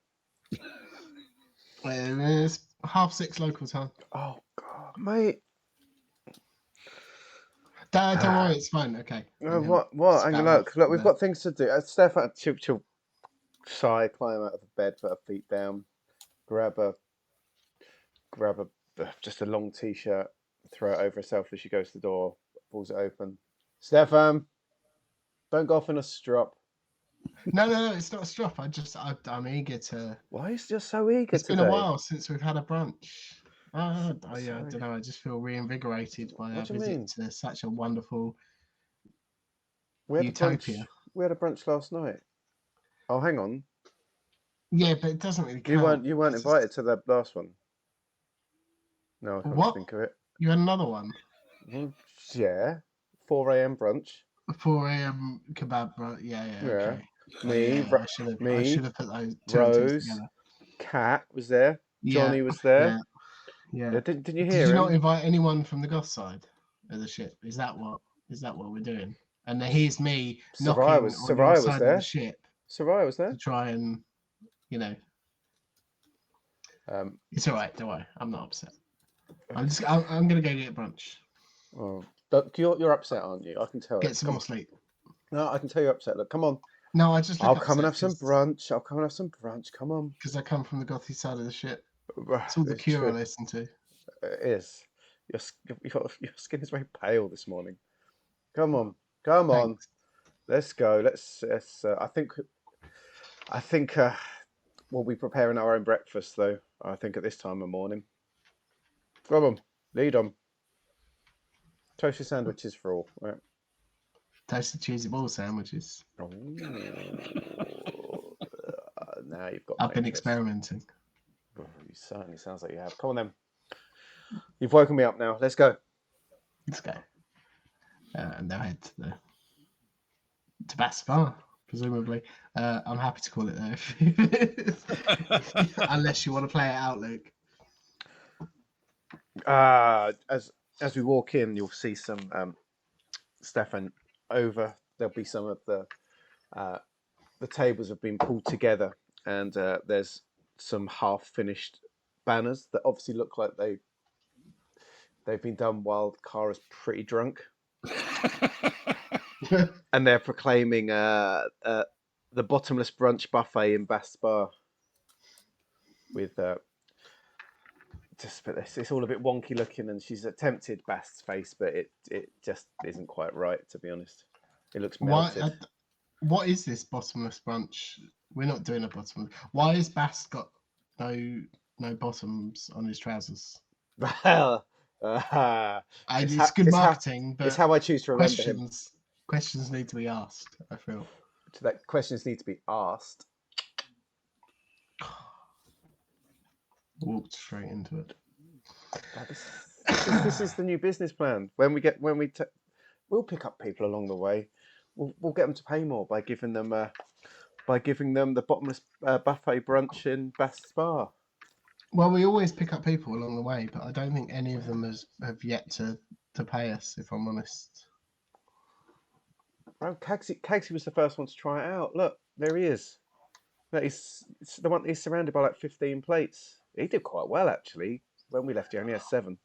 It's 6:30 local time. Oh God, mate! Don't worry, it's fine. Okay. What? Hang on, look, we've got things to do. Stefan, she'll sigh, climb out of the bed, put her feet down, grab a just a long t-shirt, throw it over herself as she goes to the door, pulls it open. Stefan, Don't go off in a strop. No, it's not a strop. I'm eager to. Why are you just so eager It's today? been a while since we've had a brunch. I Sorry. don't know. I just feel reinvigorated by What our do you visit mean? to such a wonderful We had utopia. we had a brunch last night. Oh, hang on. Yeah, but it doesn't really You count. weren't It's invited just- to the last one. No, I can't What? think of it. You had another one. Yeah, 4 a.m. brunch. 4 a.m. kebab, bro. Yeah, Yeah. okay. Me, I should have put those two and two Rose, together. Kat was there. Yeah, Johnny was there. yeah. Didn't you Did hear you him? not invite anyone from the Goth side of the ship? Is that what we're doing? And then here's me knocking on your Soraya was side there. of the ship Soraya was there. to try and, it's all right. Don't worry. I'm not upset. I'm gonna go get brunch. Oh, look, you're upset, aren't you? I can tell. Get some Come more on. sleep. No, I can tell you're upset. Look, come on. No, I just. I'll come and have some brunch. Come on. Because I come from the Gothy side of the ship. It's It's all the Cure I listen to. It is. Your skin is very pale this morning. Come on. Thanks. Let's go. Let's. I think we'll be preparing our own breakfast though. I think at this time of morning. Come on, lead on. Toasted sandwiches for all. Right. Toasted cheesy ball sandwiches. Oh. Now you've got. I've been experimenting. Oh, you certainly sounds like you have. Come on then. You've woken me up now. Let's go. Let's go. And now head to Baspar, presumably. I'm happy to call it there, unless you want to play it out, Luke. As we walk in, you'll see some Stefan over. There'll be some of the tables have been pulled together, and there's some half-finished banners that obviously look like they've been done while Kara's pretty drunk. And they're proclaiming the bottomless brunch buffet in Baspar with just it's all a bit wonky looking, and she's attempted Bast's face, but it just isn't quite right, to be honest. It looks melted. What is this bottomless brunch? We're not doing a bottomless. Why has Bast got no bottoms on his trousers? Well, it's good marketing, but it's how I choose to remember him. Questions need to be asked, I feel. So that questions need to be asked. Walked straight into it. This is the new business plan. We'll pick up people along the way. We'll get them to pay more by giving them the bottomless buffet brunch in Bass Spa. Well, we always pick up people along the way, but I don't think any of them have yet to pay us, if I'm honest. Well, Kagsy was the first one to try it out. Look, there he is. He's the one. He's surrounded by like 15 plates. He did quite well actually. When we left, he only had 7.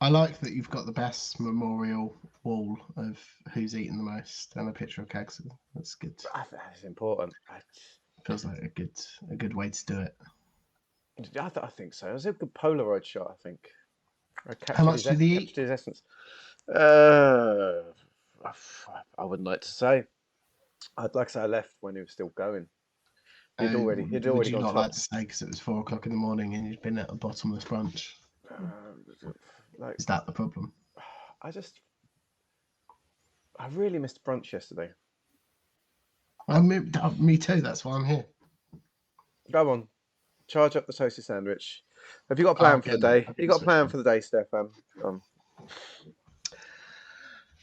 I like that you've got the best memorial wall of who's eaten the most and a picture of Kagsy. That's good. I think that's important. Feels like a good way to do it. I think so. It was a good Polaroid shot. I think. How much did he eat? His essence. I wouldn't like to say. I'd like to say I left when he was still going. He'd already would you gone not top. like to say because it was 4 o'clock in the morning and you'd been at a bottomless brunch? Is that the problem? I really missed brunch yesterday. Me too. That's why I'm here. Go on, charge up the toasted sandwich. Have you got a plan for the day? Have you got a plan for the day, Stefan?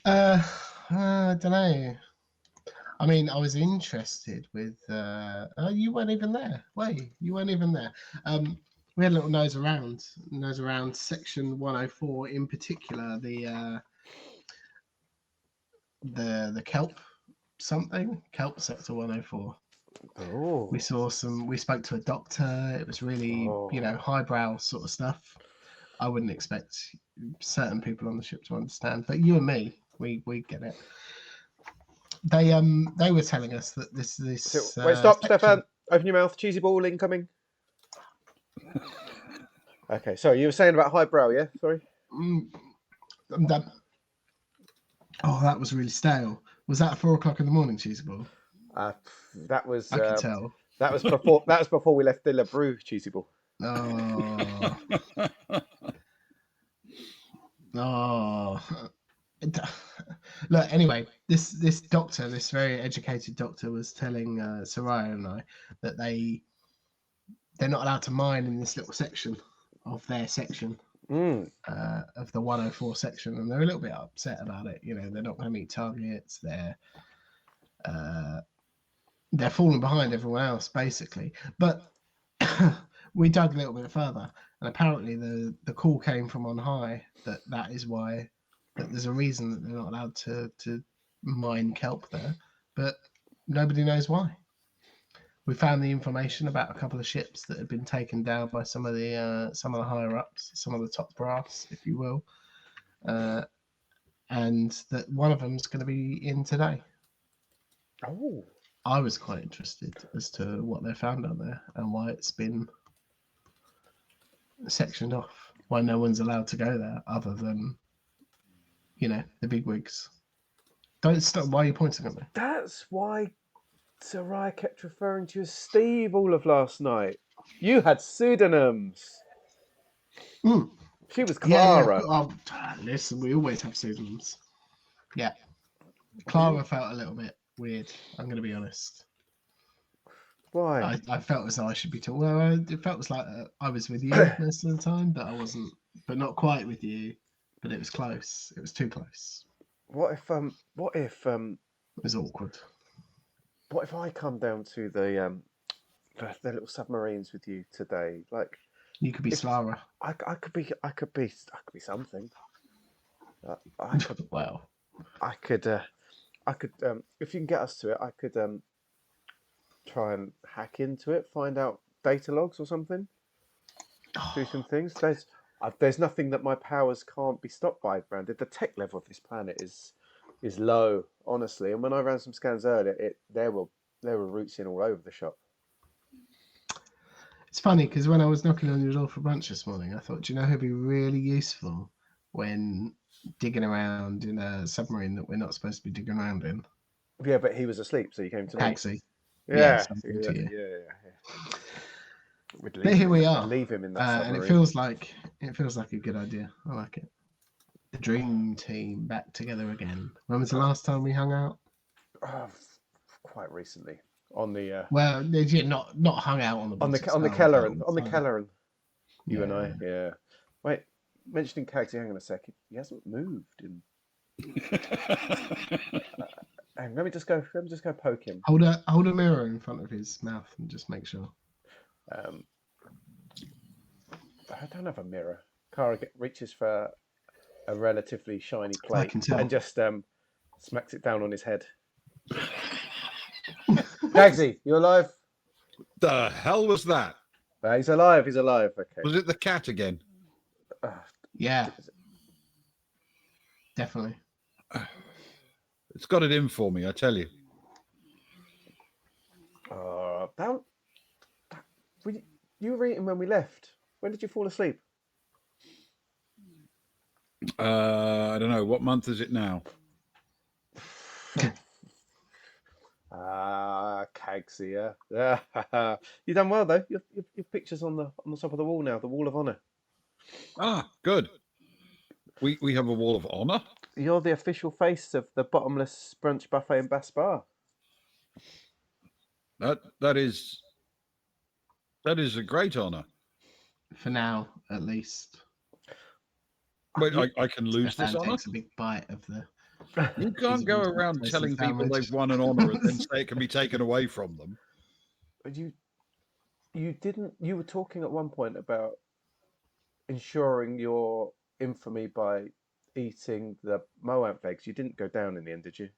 I don't know. I mean, I was interested with. You weren't even there. Wait, you weren't even there. We had a little nose around section 104, in particular the kelp sector 104. Oh. We spoke to a doctor. It was really highbrow sort of stuff. I wouldn't expect certain people on the ship to understand, but you and me, we get it. They were telling us that this Wait, stop, section... Stefan. Open your mouth. Cheesy ball incoming. Okay, sorry, you were saying about highbrow, yeah? Sorry. I'm done. Oh, that was really stale. Was that 4 o'clock in the morning, Cheesy Ball? That was I could tell. before we left the La Brew, Cheesy Ball. Oh, oh. Look, anyway, this doctor, this very educated doctor, was telling Soraya and I that they're not allowed to mine in this little section of their section. Of the 104 section, and they're a little bit upset about it. You know, they're not going to meet targets. They're falling behind everyone else, basically. But we dug a little bit further, and apparently the call came from on high that is why that there's a reason that they're not allowed to mine kelp there, but nobody knows why. We found the information about a couple of ships that had been taken down by some of the higher ups, some of the top brass, if you will, and that one of them's going to be in today. Oh, I was quite interested as to what they found out there and why it's been sectioned off. Why no one's allowed to go there other than, you know, the bigwigs. Don't stop. Why are you pointing at me? that's why Sarai kept referring to you as Steve all of last night. You had pseudonyms. Mm. She was Yeah. Clara. Listen, we always have pseudonyms. Yeah. Clara felt a little bit weird. I'm going to be honest. Why? I felt as though I should be talking. Well, it felt like I was with you most of the time, but I wasn't. But not quite with you. But it was close. It was too close. What if It was awkward. what if I come down to the little submarines with you today? Like, You could be Slara. I could be something. I could Wow. I could if you can get us to it, I could try and hack into it, find out data logs or something, do some things. There's nothing that my powers can't be stopped by, Brandon. The tech level of this planet is low, honestly. And when I ran some scans earlier, there were roots in all over the shop. It's funny because when I was knocking on your door for brunch this morning, I thought, do you know who'd be really useful when digging around in a submarine that we're not supposed to be digging around in? Yeah, but he was asleep, so you came to me. Taxi. Yeah, Yeah. We'd But here we are. I'd leave him in that submarine. And it feels like a good idea. I like it. The dream team back together again. When was the last time we hung out? Quite recently. On the Well, not hung out on the Kelleran. You and I, Yeah. yeah. Wait, mentioning Cagsy, hang on a sec. He hasn't moved in. Let me just go poke him. Hold a mirror in front of his mouth and just make sure. I don't have a mirror. Kara reaches for a relatively shiny plate and just smacks it down on his head. Gagsy, you alive? The hell was that? He's alive. He's alive. Okay. Was it the cat again? Yeah. Definitely. It's got it in for me, I tell you. You were eating when we left. When did you fall asleep? I don't know. What month is it now? Cagsy, yeah. You done well though. Your picture's on the top of the wall now. The Wall of Honor. Ah, good. We have a Wall of Honor. You're the official face of the bottomless brunch buffet in Bass Bar. That is a great honor. For now, at least. Wait, I can lose this honor? Takes a big bite of the. You can't go around telling people they've won an honor and then say it can be taken away from them. But you didn't. You were talking at one point about ensuring your infamy by eating the Moamp eggs. You didn't go down in the end, did you?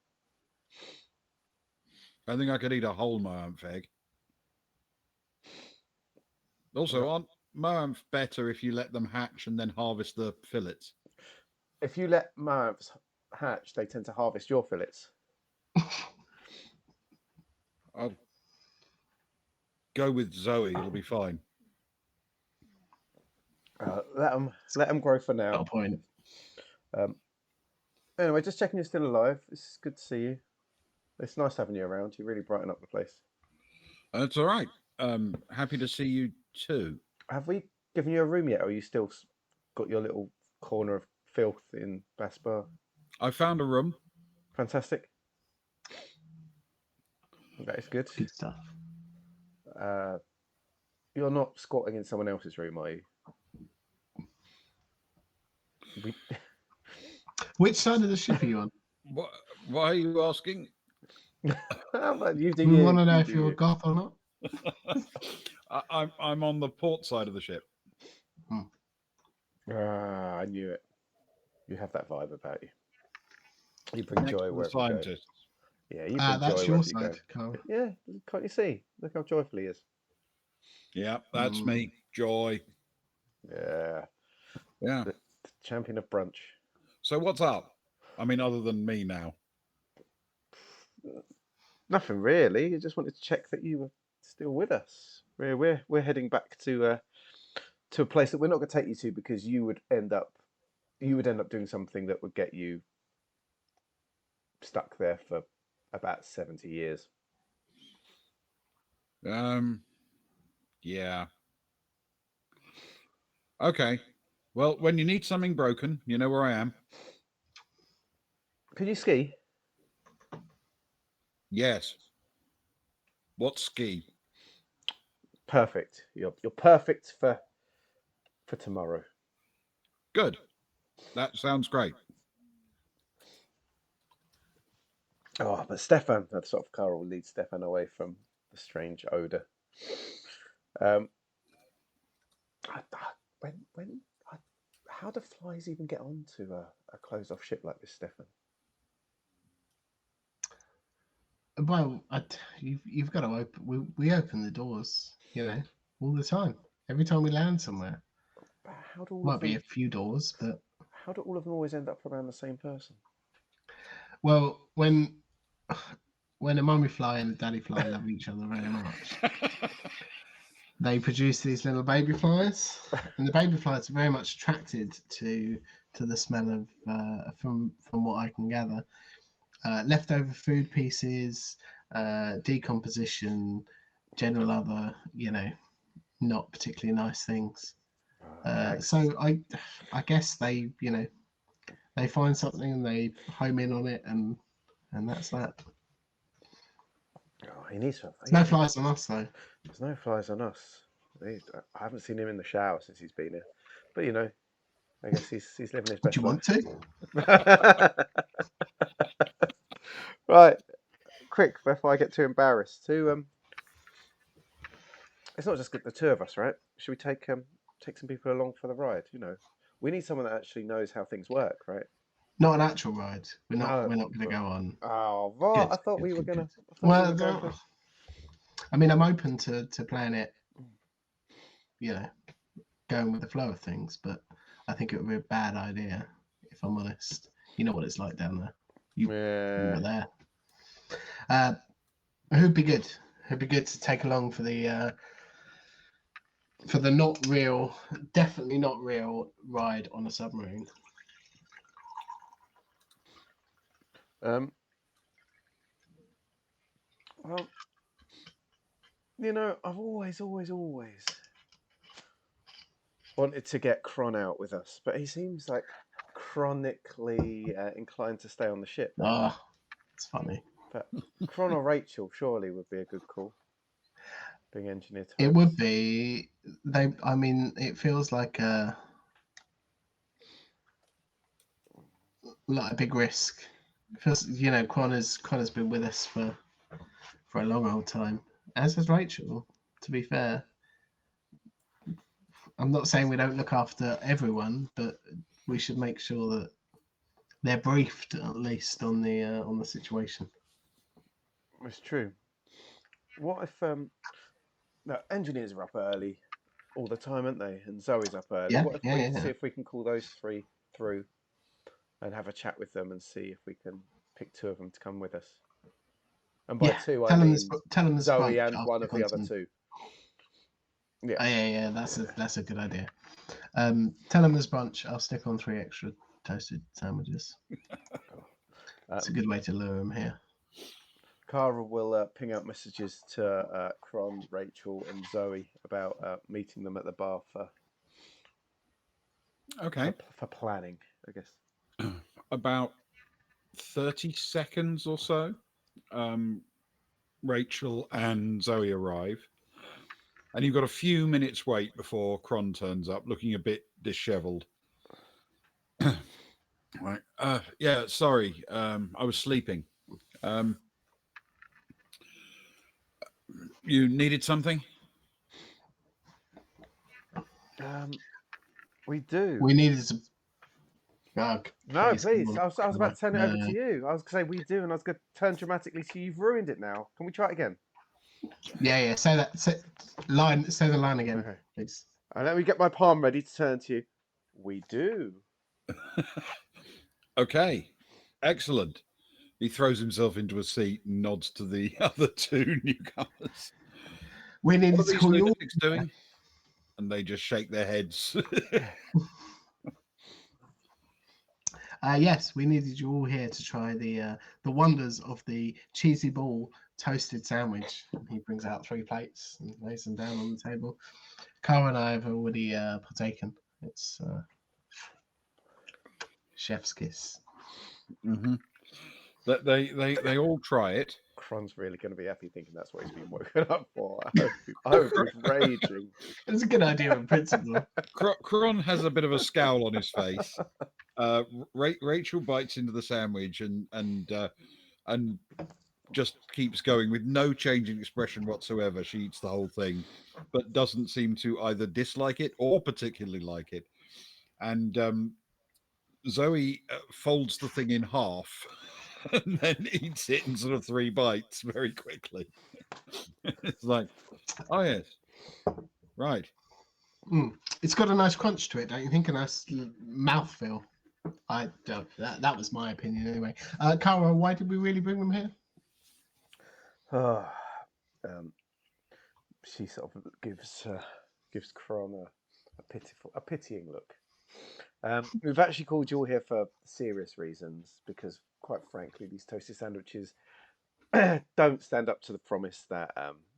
I think I could eat a whole Moamp egg. Also, aren't Moamps better if you let them hatch and then harvest the fillets? If you let Moamps hatch, they tend to harvest your fillets. I'll go with Zoe. It'll be fine. Let them grow for now. Got a point. Anyway, just checking you're still alive. It's good to see you. It's nice having you around. You really brighten up the place. That's all right. Happy to see you too. Have we given you a room yet, or are you still got your little corner of filth in Bass Bar? I found a room. Fantastic. That is good. Good stuff. You're not squatting in someone else's room, are you? We... Which side of the ship are you on? Why are you asking? You do We you. want to know You if do you're a you. goth or not. I'm on the port side of the ship. I knew it. You have that vibe about you. You bring Next joy to the wherever you go. scientists. Yeah, you bring That's joy your wherever you go. side, Carl. Yeah, can't you see? Look how joyful he is. Yeah, that's me. Joy. Yeah, Yeah. the champion of brunch. So what's up? I mean, other than me now. Nothing really. I just wanted to check that you were still with us. We're heading back to a place that we're not going to take you to because you would end up doing something that would get you stuck there for about 70 years. Yeah. Okay. Well, when you need something broken, you know where I am. Can you ski? Yes. What ski? Perfect. You're perfect for tomorrow. Good. That sounds great. Oh, but Stefan, that sort of car will lead Stefan away from the strange odor. How do flies even get onto a closed-off ship like this, Stefan? Well, you've got to open. We open the doors, all the time. Every time we land somewhere, How do all might of be them? a few doors, but How do all of them always end up around the same person? well, when a mummy fly and a daddy fly love each other very much, they produce these little baby flies, and the baby flies are very much attracted to the smell of from what I can gather, leftover food pieces, decomposition, general other, not particularly nice things. So I guess they, they find something and they home in on it, and that's that. Oh, he needs some. There's no flies on us though. There's no flies on us. I haven't seen him in the shower since he's been here, but I guess he's living his Would best you want to? life. Right, quick before I get too embarrassed. It's not just the two of us, right? Should we take some people along for the ride? We need someone that actually knows how things work, right? Not an actual ride. We're not. No. We're not going to go on. Oh, what? Good, I thought good, we were good, gonna. good. I thought we were Well, going for. I mean, I'm open to playing it, going with the flow of things, but I think it would be a bad idea if I'm honest. You know what it's like down there. You were there. Who'd be good? Who'd be good to take along for the not real, definitely not real ride on a submarine? Well, I've always wanted to get Kron out with us, but he seems like chronically inclined to stay on the ship. Oh, it's funny. But Kron or Rachel surely would be a good call. Being engineer types. It would be. I mean, it feels like a big risk. It feels, Kron has been with us for a long old time, as has Rachel. To be fair, I'm not saying we don't look after everyone, but we should make sure that they're briefed at least on the situation. It's true. What if no, engineers are up early all the time, aren't they? And Zoe's up early. Yeah, What if yeah, we yeah. see if we can call those three through and have a chat with them and see if we can pick two of them to come with us? And by two, I mean tell them this Zoe bunch. and I'll one stick of the on other some. two. Yeah. Yeah. That's a good idea. Tell them this bunch. I'll stick on 3 extra toasted sandwiches. That's a good way to lure them here. Cara will ping out messages to Kron, Rachel, and Zoe about meeting them at the bar Okay. for planning, I guess. About 30 seconds or so, Rachel and Zoe arrive. And you've got a few minutes wait before Kron turns up, looking a bit dishevelled. Right. Yeah, sorry. I was sleeping. You needed something? We do. We needed to. No, please. Come I was about to turn it over to on. you. I was going to say we do, and I was going to turn dramatically to you've ruined it now. Can we try it again? Yeah. Say that. Say the line again, Okay. please. And let me get my palm ready to turn to you. We do. Okay. Excellent. He throws himself into a seat and nods to the other two newcomers. We needed What are to these call you. lunatics doing? And they just shake their heads. Yes, we needed you all here to try the wonders of the cheesy ball toasted sandwich. He brings out 3 plates and lays them down on the table. Cara and I have already partaken. It's chef's kiss. Mm-hmm. They all try it. Kron's really going to be happy thinking that's what he's been woken up for. I hope he's raging. It's a good idea in principle. Kron has a bit of a scowl on his face. Rachel bites into the sandwich and just keeps going with no change in expression whatsoever. She eats the whole thing, but doesn't seem to either dislike it or particularly like it. And Zoe folds the thing in half and then eats it in sort of 3 bites very quickly. It's like, oh yes, right. It's got a nice crunch to it, don't you think? A nice mouthfeel. That was my opinion anyway. Cara, why did we really bring them here? She sort of gives Kron a pitying look. We've actually called you all here for serious reasons because, quite frankly, these toasted sandwiches don't stand up to the promise that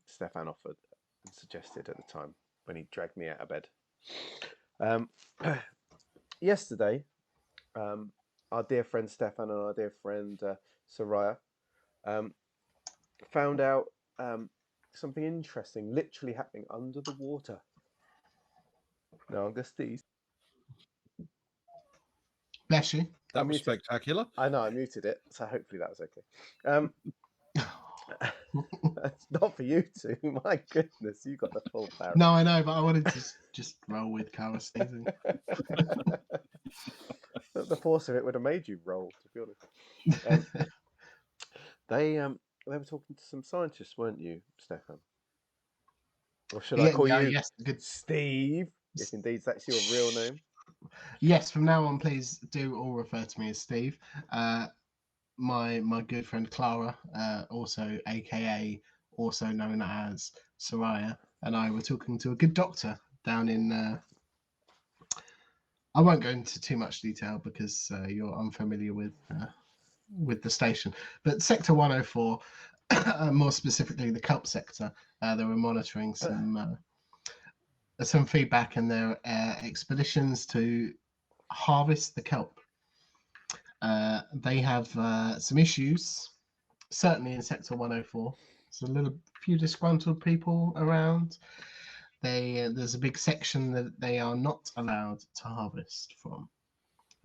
Stefan offered and suggested at the time when he dragged me out of bed. Yesterday, our dear friend Stefan and our dear friend Soraya found out something interesting literally happening under the water. No, I'm going to sneeze. Bless you. That was spectacular. I know, I muted it, so hopefully that was okay. That's not for you two. My goodness, you got the full barrel. No, I know, but I wanted to just roll with Cara sneezing. The force of it would have made you roll, to be honest. They were talking to some scientists, weren't you, Stefan? Or should I call you yes, good. Steve, if indeed that's your real name? Yes, from now on, please do all refer to me as Steve. My good friend Clara, also AKA, also known as Soraya, and I were talking to a good doctor down in. I won't go into too much detail because you're unfamiliar with the station, but Sector 104, more specifically the kelp sector, they were monitoring some feedback in their expeditions to harvest the kelp. They have some issues, certainly in Sector 104. There's a few disgruntled people around. There's a big section that they are not allowed to harvest from.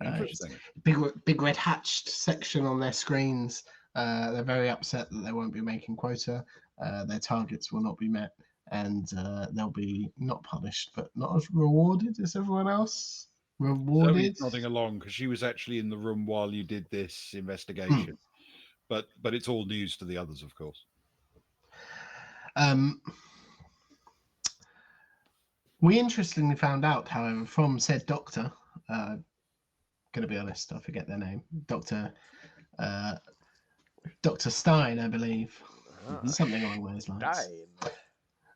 Interesting. Big red hatched section on their screens. They're very upset that they won't be making quota. Their targets will not be met, and they'll be not punished, but not as rewarded as everyone else. Rewarded. Zoe's nodding along because she was actually in the room while you did this investigation. But it's all news to the others, of course. We interestingly found out, however, from said doctor, gonna be honest, I forget their name, Dr. Stein, I believe, something along those lines.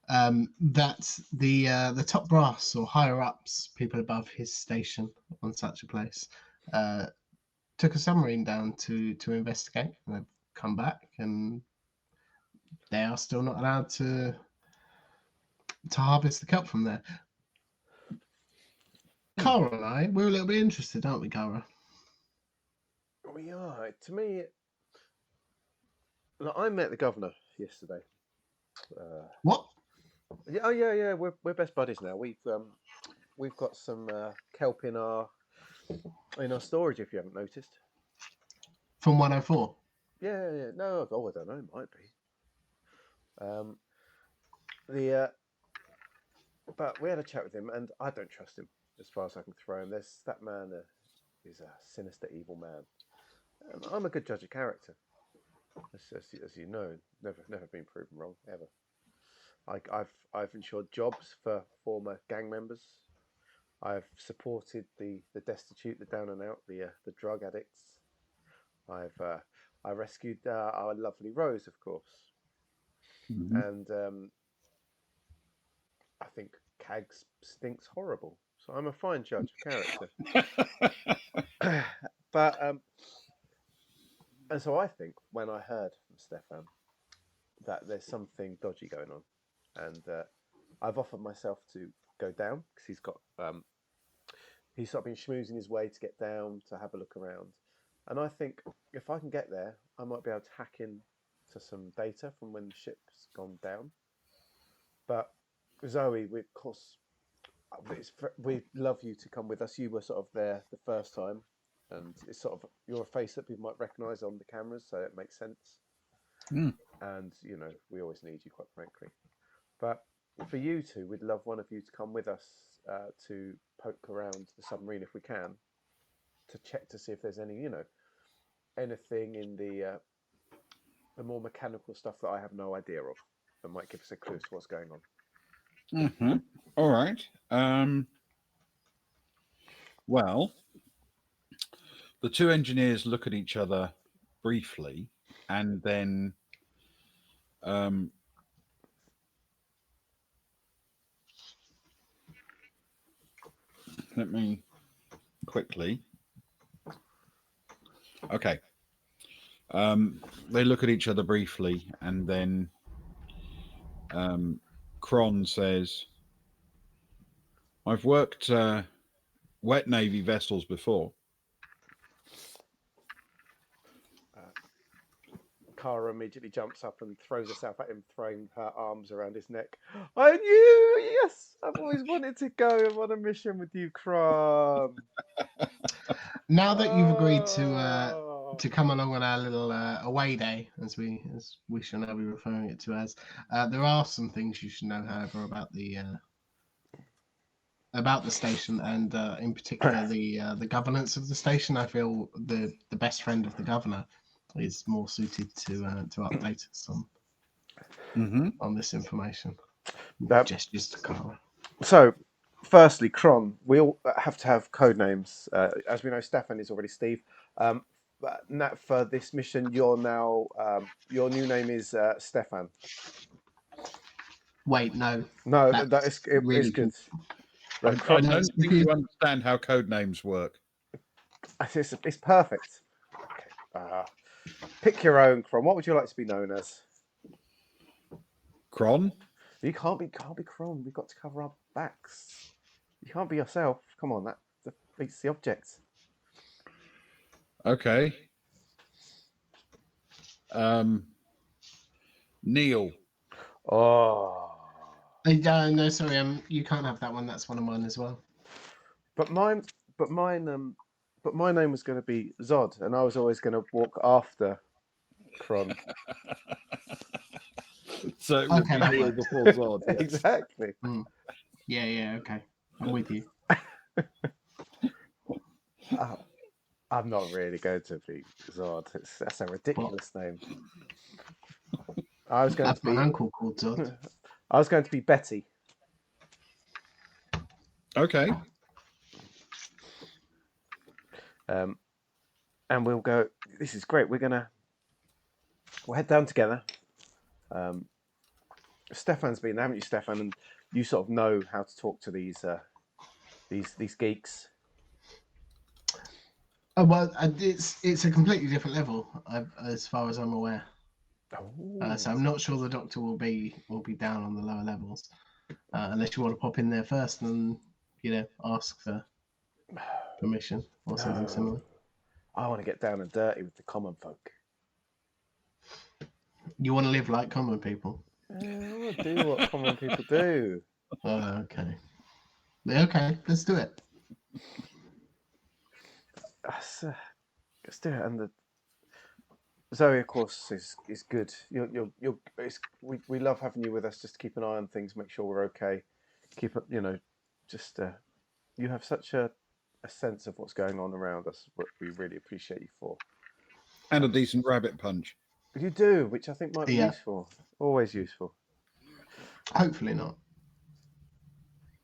That the top brass or higher ups, people above his station on such a place, took a submarine down to investigate, and they've come back and they are still not allowed to harvest the cup from there. Cara and I, we're a little bit interested, aren't we, Cara? We are. To me, look, I met the governor yesterday. What? Yeah, oh yeah. We're best buddies now. We've got some kelp in our storage. If you haven't noticed. From 104? Yeah. No, oh, I don't know. It might be. But we had a chat with him, and I don't trust him as far as I can throw him. That man is a sinister, evil man. I'm a good judge of character, as you know. Never been proven wrong ever. I've ensured jobs for former gang members. I've supported the destitute, the down and out, the drug addicts. I rescued our lovely Rose, of course, and I think Cags stinks horrible. So I'm a fine judge of character. But and so I think when I heard from Stefan that there's something dodgy going on, and I've offered myself to go down because he's sort of been schmoozing his way to get down to have a look around, and I think if I can get there, I might be able to hack in to some data from when the ship's gone down. But Zoe, of course, we'd love you to come with us. You were sort of there the first time, and it's sort of you're a face that people might recognise on the cameras, so it makes sense. And we always need you, quite frankly. But for you two, we'd love one of you to come with us to poke around the submarine if we can, to check to see if there's anything in the more mechanical stuff that I have no idea of that might give us a clue to what's going on. All right. Well, the two engineers look at each other briefly, and then let me quickly. Okay. They look at each other briefly, and then Kron says, "I've worked wet Navy vessels before." Cara immediately jumps up and throws herself at him, throwing her arms around his neck. I knew! Yes! I've always wanted to go on a mission with you, Kron. Now that you've agreed to come along on our little away day, as we shall now be referring it to as, there are some things you should know, however, about the station, and in particular the governance of the station. I feel the best friend of the governor is more suited to update us on this information. Gestures to Cara. So, firstly, Kron, we all have to have code names. As we know, Stefan is already Steve. But Nat, for this mission, you're now your new name is Stefan. Wait, no. No, that is really good. I don't think you understand how code names work. It's perfect. Okay. Pick your own, Kron. What would you like to be known as? Kron? You can't be Kron. We've got to cover our backs. You can't be yourself. Come on, that defeats the object. Okay. Neil. Oh. No, sorry. You can't have that one. That's one of mine as well. But my name was going to be Zod, and I was always going to walk after Kron. So it would be Neil before Zod. Yes. Exactly. Yeah. Okay, I'm with you. I'm not really going to be Zod. That's a ridiculous name. I was going to be my uncle called Zod. I was going to be Betty. Okay. And we'll go. This is great. We'll head down together. Stefan's been there, haven't you, Stefan? And you sort of know how to talk to these geeks. Oh well, it's a completely different level, as far as I'm aware. So I'm not sure the doctor will be down on the lower levels, unless you want to pop in there first and ask for permission or something similar. I want to get down and dirty with the common folk. You want to live like common people? I want to do what common people do. Okay. Okay, let's do it. Let's do it. And the Zoe, of course, is good. We love having you with us. Just to keep an eye on things, make sure we're okay. Keep it, just you have such a sense of what's going on around us. What we really appreciate you for. And a decent rabbit punch. You do, which I think might be useful. Always useful. Hopefully not,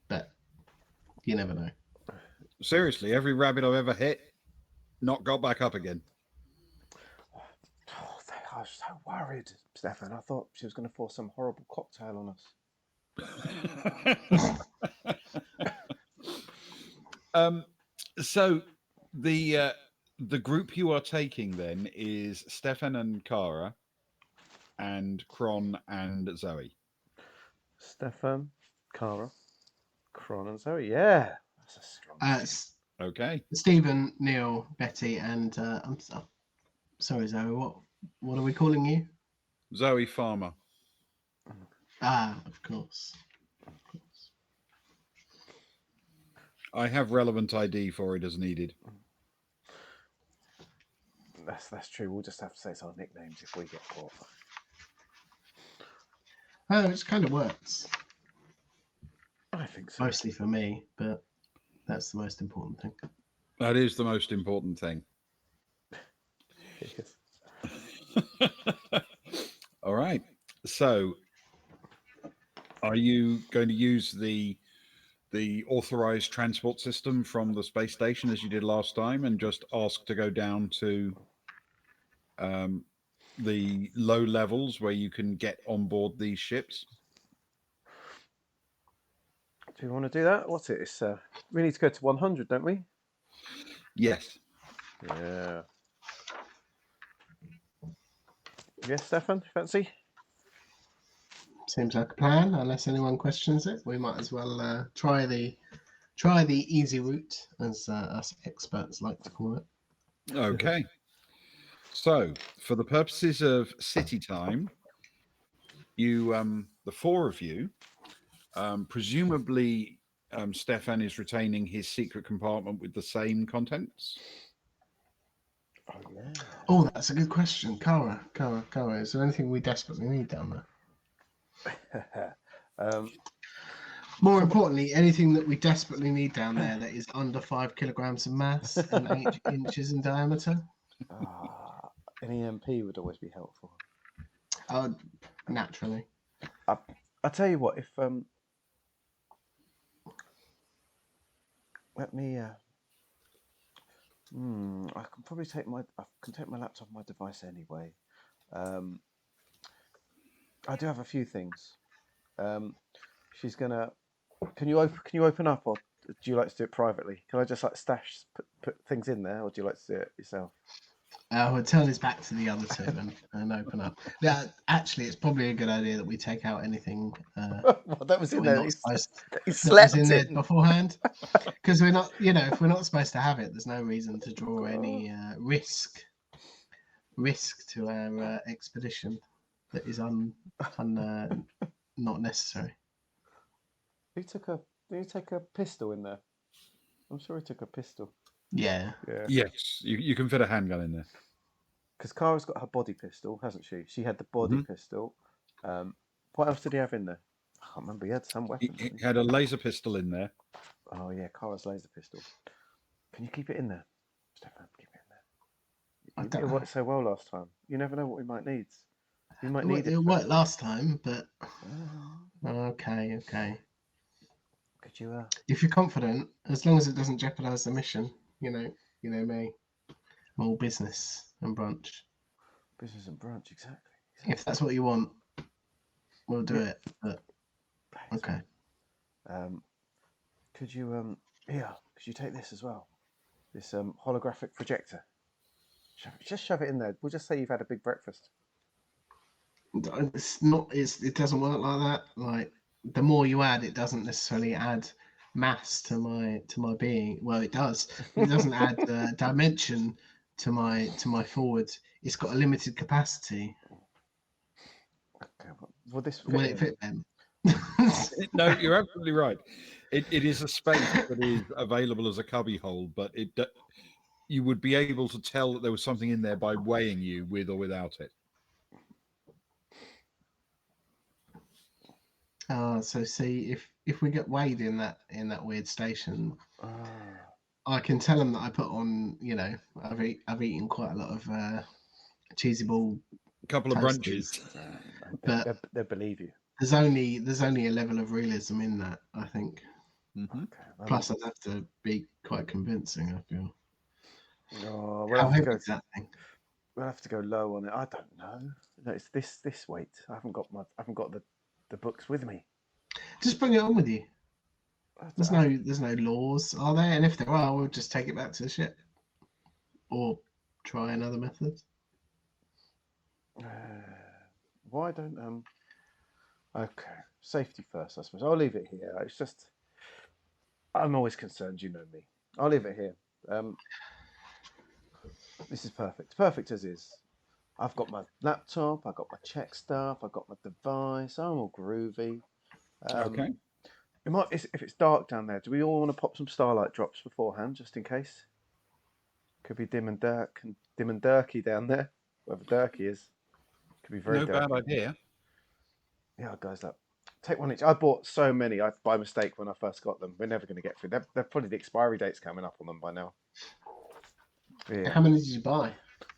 but you never know. Seriously, every rabbit I've ever hit, not got back up again. Oh, I was so worried, Stefan. I thought she was going to pour some horrible cocktail on us. So the group you are taking then is Stefan and Kara, and Kron and Zoe. Stefan, Kara, Kron, and Zoe. Yeah, that's a strong. Okay. Stephen, Neil, Betty, and I'm sorry, Zoe. What are we calling you? Zoe Farmer. Of course. I have relevant ID for it as needed. That's true. We'll just have to say it's our nicknames if we get caught. Oh, it kind of works. I think so. Mostly for me, but that's the most important thing. That is the most important thing. Yes. All right. So, are you going to use the authorized transport system from the space station as you did last time, and just ask to go down to the low levels where you can get on board these ships? Do you want to do that? What's it? It's we need to go to 100, don't we? Yes. Yeah. Yes, Stefan, fancy? Seems like a plan. Unless anyone questions it, we might as well try the easy route, as us experts like to call it. Okay. So, for the purposes of city time, you, the four of you, presumably Stefan is retaining his secret compartment with the same contents. Oh, yeah. Oh, that's a good question. Kara, is there anything we desperately need down there? More importantly, anything that we desperately need down there that is under 5 kilograms of mass and 8 inches in diameter. An EMP would always be helpful. Naturally. I'll tell you what, if let me I can probably take my laptop, my device anyway. I do have a few things. She's gonna. Can you open up, or do you like to do it privately? Can I just put things in there, or do you like to do it yourself? We'll turn his back to the other two and open up. Yeah, actually, it's probably a good idea that we take out anything. Well, that was in there. He slept in there beforehand, because we're not. If we're not supposed to have it, there's no reason to draw any risk to our expedition that is not necessary. Did he take a pistol in there? I'm sure he took a pistol. Yeah. Yes, you can fit a handgun in there. Because Kara's got her body pistol, hasn't she? She had the body pistol. What else did he have in there? I can't remember. He had some weapon. He had a laser pistol in there. Oh yeah, Kara's laser pistol. Can you keep it in there, Stefan? Keep it in there. It worked so well last time. You never know what we might need. We might need it. It worked last time, but okay. Could you? If you're confident, as long as it doesn't jeopardize the mission, you know me. All business and brunch. Business and brunch, exactly. If that's what you want, we'll do it. But okay. Could you could you take this as well? This holographic projector. Just shove it in there. We'll just say you've had a big breakfast. It's not. It doesn't work like that. Like the more you add, it doesn't necessarily add mass to my being. Well, it does, but it doesn't add dimension to my forwards. It's got a limited capacity. Okay, will this fit Will it in? fit them? No, you're absolutely right. It is a space that is available as a cubby hole, but you would be able to tell that there was something in there by weighing you with or without it. So see if we get weighed in that weird station, Ah, I can tell them that I put on. I've eaten quite a lot of cheesy ball A couple of toasties, brunches. but they believe you. there's only a level of realism in that, I think. Hmm. Okay. Plus, I'd have to be quite convincing, I feel. Oh, How heavy is that thing? we'll have to go low on it. I don't know. No, it's this weight. I haven't got the books with me. Just bring it on with you. I There's no laws, are there? And if there are, we'll just take it back to the ship, or try another method. why don't Okay, safety first, I suppose. I'll leave it here. It's just I'm always concerned. You know me. I'll leave it here. This is perfect as is. I've got my laptop. I've got my check stuff. I've got my device. I'm all groovy. Okay. If it's dark down there, do we all want to pop some starlight drops beforehand, just in case? Could be dim and dirky down there. Wherever dirky is, could be very No bad dirky. idea. Yeah, guys, look, take one each. I bought so many by mistake when I first got them. We're never going to get through. They're probably the expiry date's coming up on them by now. Yeah, How many did you buy?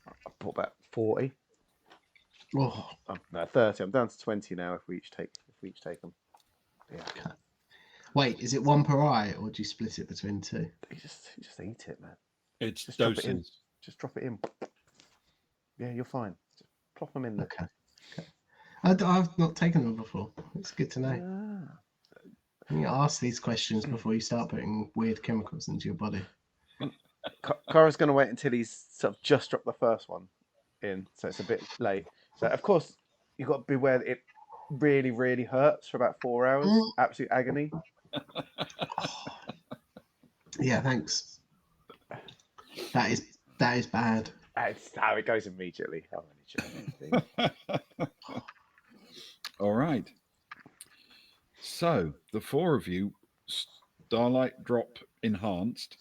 I bought about 40. Oh, No, 30. I'm down to 20 now. If we each take them. Yeah, okay. Wait, is it one per eye, or do you split it between two? you just eat it, man. It's Just drop it in. doses. Just drop it in. Yeah, you're fine. Just plop them in there. Okay. I've not taken them before. It's good to know. Ah. You ask these questions before you start putting weird chemicals into your body. Cara's going to wait until he's sort of just dropped the first one in, so it's a bit late. So of course you've got to beware that it really, really hurts for about 4 hours. Absolute agony. Yeah, thanks. That is bad. That's how it goes immediately. I'm only joking. All right. So the four of you, starlight drop enhanced,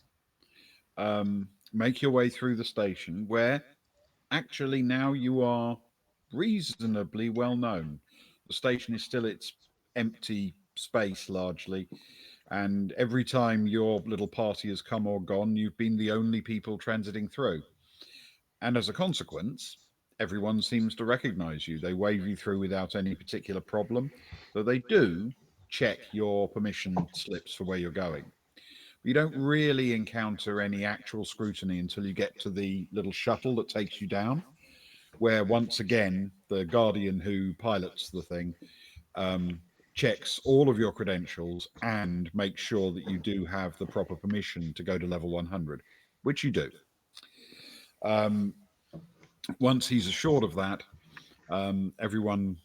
make your way through the station where actually now you are reasonably well known. The station is still its empty space largely, and every time your little party has come or gone, you've been the only people transiting through. And as a consequence, everyone seems to recognize you. They wave you through without any particular problem, though they do check your permission slips for where you're going. You don't really encounter any actual scrutiny until you get to the little shuttle that takes you down, where once again the guardian who pilots the thing checks all of your credentials and makes sure that you do have the proper permission to go to level 100, which you do. Once he's assured of that, everyone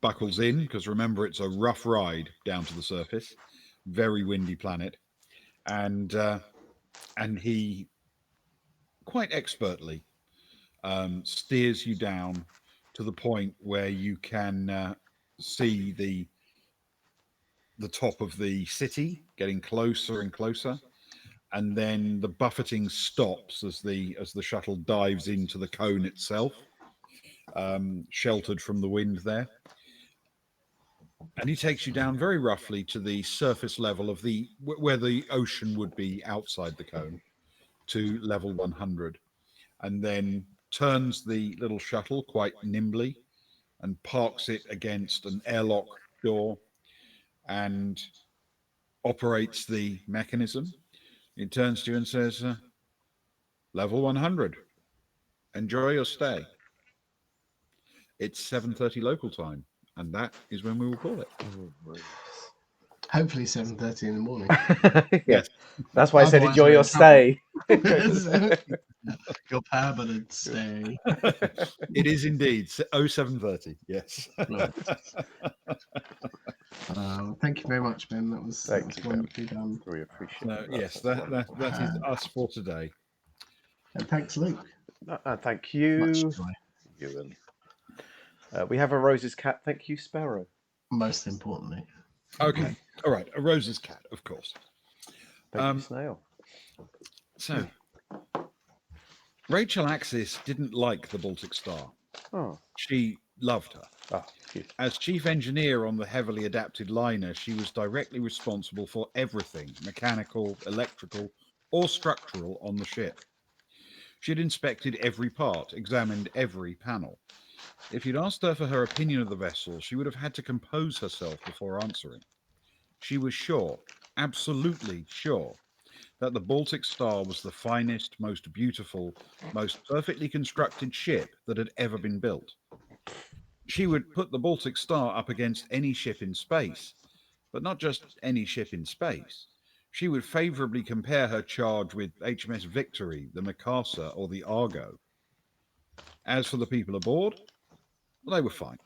buckles in, because remember, it's a rough ride down to the surface, very windy planet, and he quite expertly steers you down to the point where you can see the top of the city getting closer and closer, and then the buffeting stops as the shuttle dives into the cone itself, sheltered from the wind there. And he takes you down very roughly to the surface level of where the ocean would be outside the cone, to level 100, and then turns the little shuttle quite nimbly and parks it against an airlock door and operates the mechanism. He turns to you and says, level 100, enjoy your stay. It's 7:30 local time, and that is when we will call it. Oh, yes. Hopefully 7:30 in the morning. Yeah, Yes. that's why I said Otherwise enjoy we're your in trouble. stay. Your permanent stay. It is indeed 07:30. Yes. Right. Thank you very much, Ben. That was Thank you, Ben. wonderfully done. We appreciate So that. yes, That's that is us for today. And thanks, Luke. thank Much you, joy. Ewan. We have a Rose's cat. Thank you, Sparrow. Most importantly. Okay. All right. A Rose's cat, of course. Thank you, Snail. So Rachel Axis didn't like the Baltic Star. Oh, She loved her. cute. As chief engineer on the heavily adapted liner, she was directly responsible for everything mechanical, electrical, or structural on the ship. She had inspected every part, examined every panel. If you'd asked her for her opinion of the vessel, she would have had to compose herself before answering. She was sure, absolutely sure, that the Baltic Star was the finest, most beautiful, most perfectly constructed ship that had ever been built. She would put the Baltic Star up against any ship in space, but not just any ship in space. She would favourably compare her charge with HMS Victory, the Mikasa, or the Argo. As for the people aboard, well, they were fine.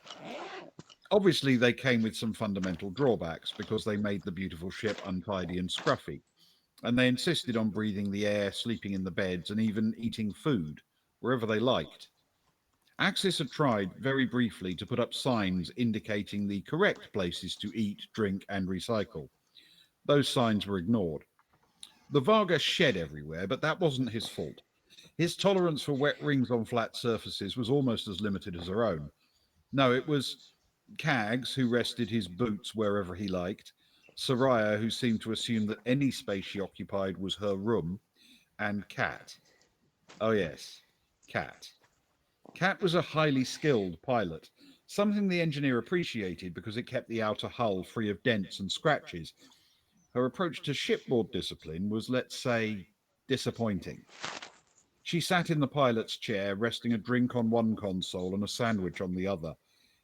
Obviously, they came with some fundamental drawbacks because they made the beautiful ship untidy and scruffy, and they insisted on breathing the air, sleeping in the beds, and even eating food wherever they liked. Axis had tried very briefly to put up signs indicating the correct places to eat, drink, and recycle. Those signs were ignored. The Varga shed everywhere, but that wasn't his fault. His tolerance for wet rings on flat surfaces was almost as limited as her own. No, it was Cags who rested his boots wherever he liked, Soraya who seemed to assume that any space she occupied was her room, and Cat. Oh, yes, Cat. Cat was a highly skilled pilot, something the engineer appreciated because it kept the outer hull free of dents and scratches. Her approach to shipboard discipline was, let's say, disappointing. She sat in the pilot's chair, resting a drink on one console and a sandwich on the other.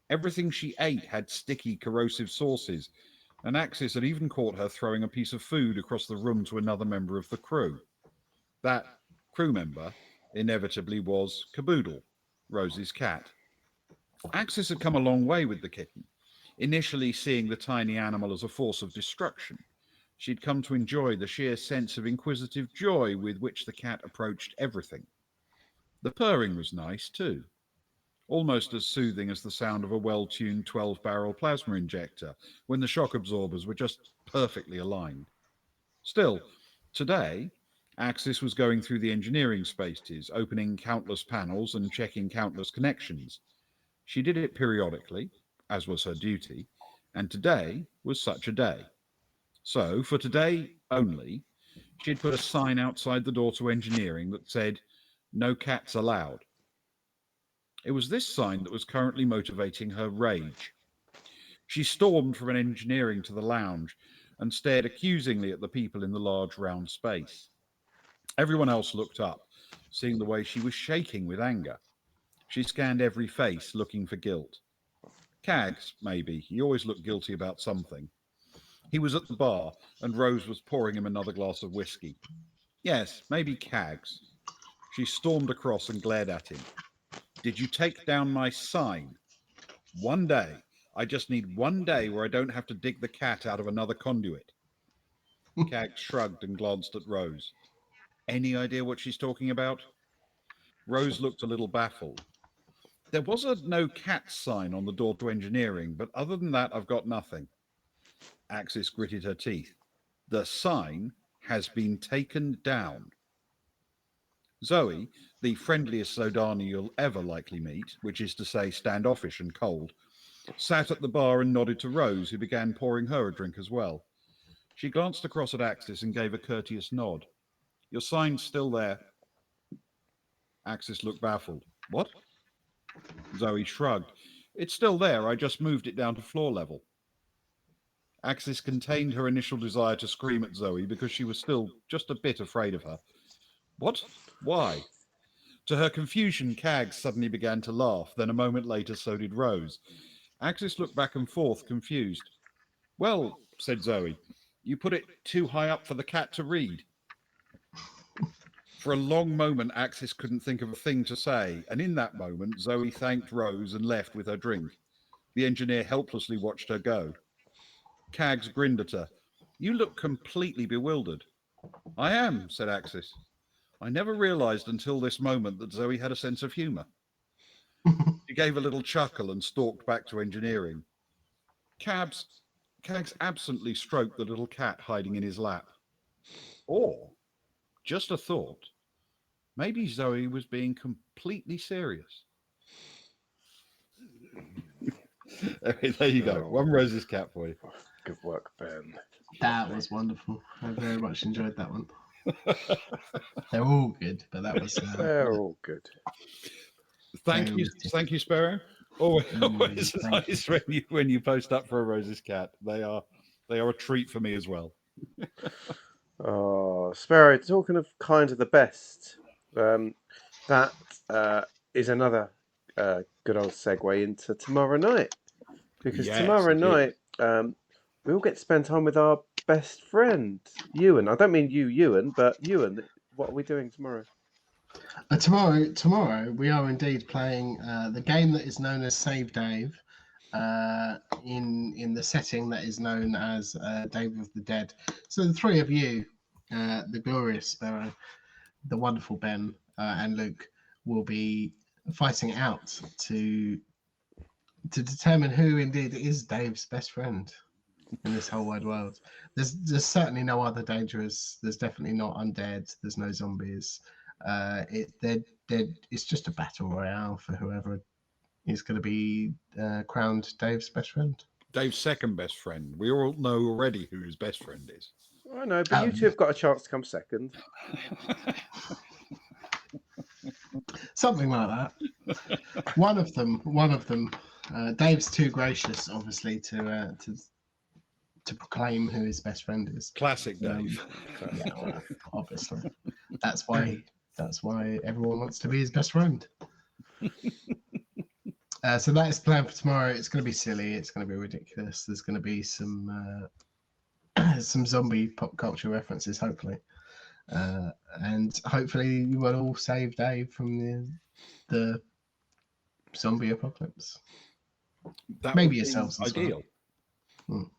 Everything she ate had sticky, corrosive sauces, and Axis had even caught her throwing a piece of food across the room to another member of the crew. That crew member inevitably was Caboodle, Rosie's cat. Axis had come a long way with the kitten, initially seeing the tiny animal as a force of destruction. She'd come to enjoy the sheer sense of inquisitive joy with which the cat approached everything. The purring was nice, too, almost as soothing as the sound of a well-tuned 12-barrel plasma injector when the shock absorbers were just perfectly aligned. Still, today, Axis was going through the engineering spaces, opening countless panels and checking countless connections. She did it periodically, as was her duty, and today was such a day. So, for today only, she'd put a sign outside the door to engineering that said, "No cats allowed." It was this sign that was currently motivating her rage. She stormed from engineering to the lounge and stared accusingly at the people in the large round space. Everyone else looked up, seeing the way she was shaking with anger. She scanned every face, looking for guilt. Cags, maybe. He always looked guilty about something. He was at the bar, and Rose was pouring him another glass of whiskey. Yes, maybe Cags. She stormed across and glared at him. "Did you take down my sign? One day. I just need one day where I don't have to dig the cat out of another conduit." Cags shrugged and glanced at Rose. Any idea what she's talking about? Rose looked a little baffled. There was a no cat sign on the door to engineering, but other than that, I've got nothing. Axis gritted her teeth. The sign has been taken down. Zoe, the friendliest Zodani you'll ever likely meet, which is to say standoffish and cold, sat at the bar and nodded to Rose, who began pouring her a drink as well. She glanced across at Axis and gave a courteous nod. "Your sign's still there." Axis looked baffled. "What?" Zoe shrugged. "It's still there. I just moved it down to floor level." Axis contained her initial desire to scream at Zoe because she was still just a bit afraid of her. "What? Why?" To her confusion, Cags suddenly began to laugh. Then a moment later, so did Rose. Axis looked back and forth, confused. "Well, said Zoe. You put it too high up for the cat to read. For a long moment, Axis couldn't think of a thing to say, and in that moment, Zoe thanked Rose and left with her drink. The engineer helplessly watched her go. Cags grinned at her. You look completely bewildered. I am, said Axis. I never realized until this moment that Zoe had a sense of humor. She gave a little chuckle and stalked back to engineering. Cags absently stroked the little cat hiding in his lap. Or, just a thought, maybe Zoe was being completely serious. There you go. One Rose's cat for you. Good work, Ben. That was wonderful. I very much enjoyed that one. They're all good, but that was. They're all good. Thank you, Sparrow. Always nice when you post up for a Rose's cat. They are a treat for me as well. Oh, Sparrow, talking of kind of the best, that is another good old segue into tomorrow night. Because Yes, tomorrow it night, we all get to spend time with our best friend, Ewan. I don't mean you, Ewan, but Ewan. What are we doing tomorrow? Tomorrow we are indeed playing the game that is known as Save Dave, in the setting that is known as Dave of the Dead. So the three of you, the glorious Sparrow, the wonderful Ben, and Luke, will be fighting out to determine who indeed is Dave's best friend in this whole wide world. There's certainly no other dangerous. There's definitely not undead. There's no zombies. It's just a battle royale for whoever is going to be crowned Dave's best friend. Dave's second best friend. We all know already who his best friend is. I know, but you two have got a chance to come second. Something like that. One of them. Dave's too gracious, obviously, to proclaim who his best friend is. Classic Dave. Yeah, well, obviously. That's why everyone wants to be his best friend. So that is the plan for tomorrow. It's going to be silly. It's going to be ridiculous. There's going to be some zombie pop culture references, hopefully, and hopefully you will all save Dave from the zombie apocalypse. That Maybe would be yourselves as ideal. well.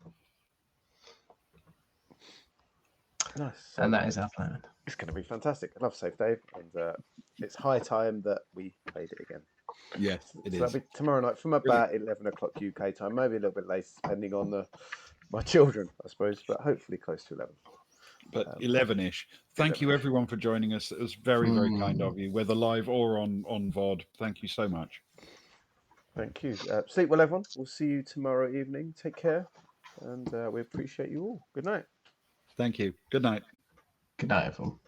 Nice. And that is our plan. It's going to be fantastic. I love Save Dave, and it's high time that we played it again. Yes, it is. That'll be tomorrow night from about 11 o'clock UK time, maybe a little bit later, depending on my children, I suppose, but hopefully close to 11. But 11-ish. Thank you, everyone, for joining us. It was very, very kind of you, whether live or on VOD. Thank you so much. Thank you. Sleep well, everyone. We'll see you tomorrow evening. Take care, and we appreciate you all. Good night. Thank you. Good night. Good night, everyone.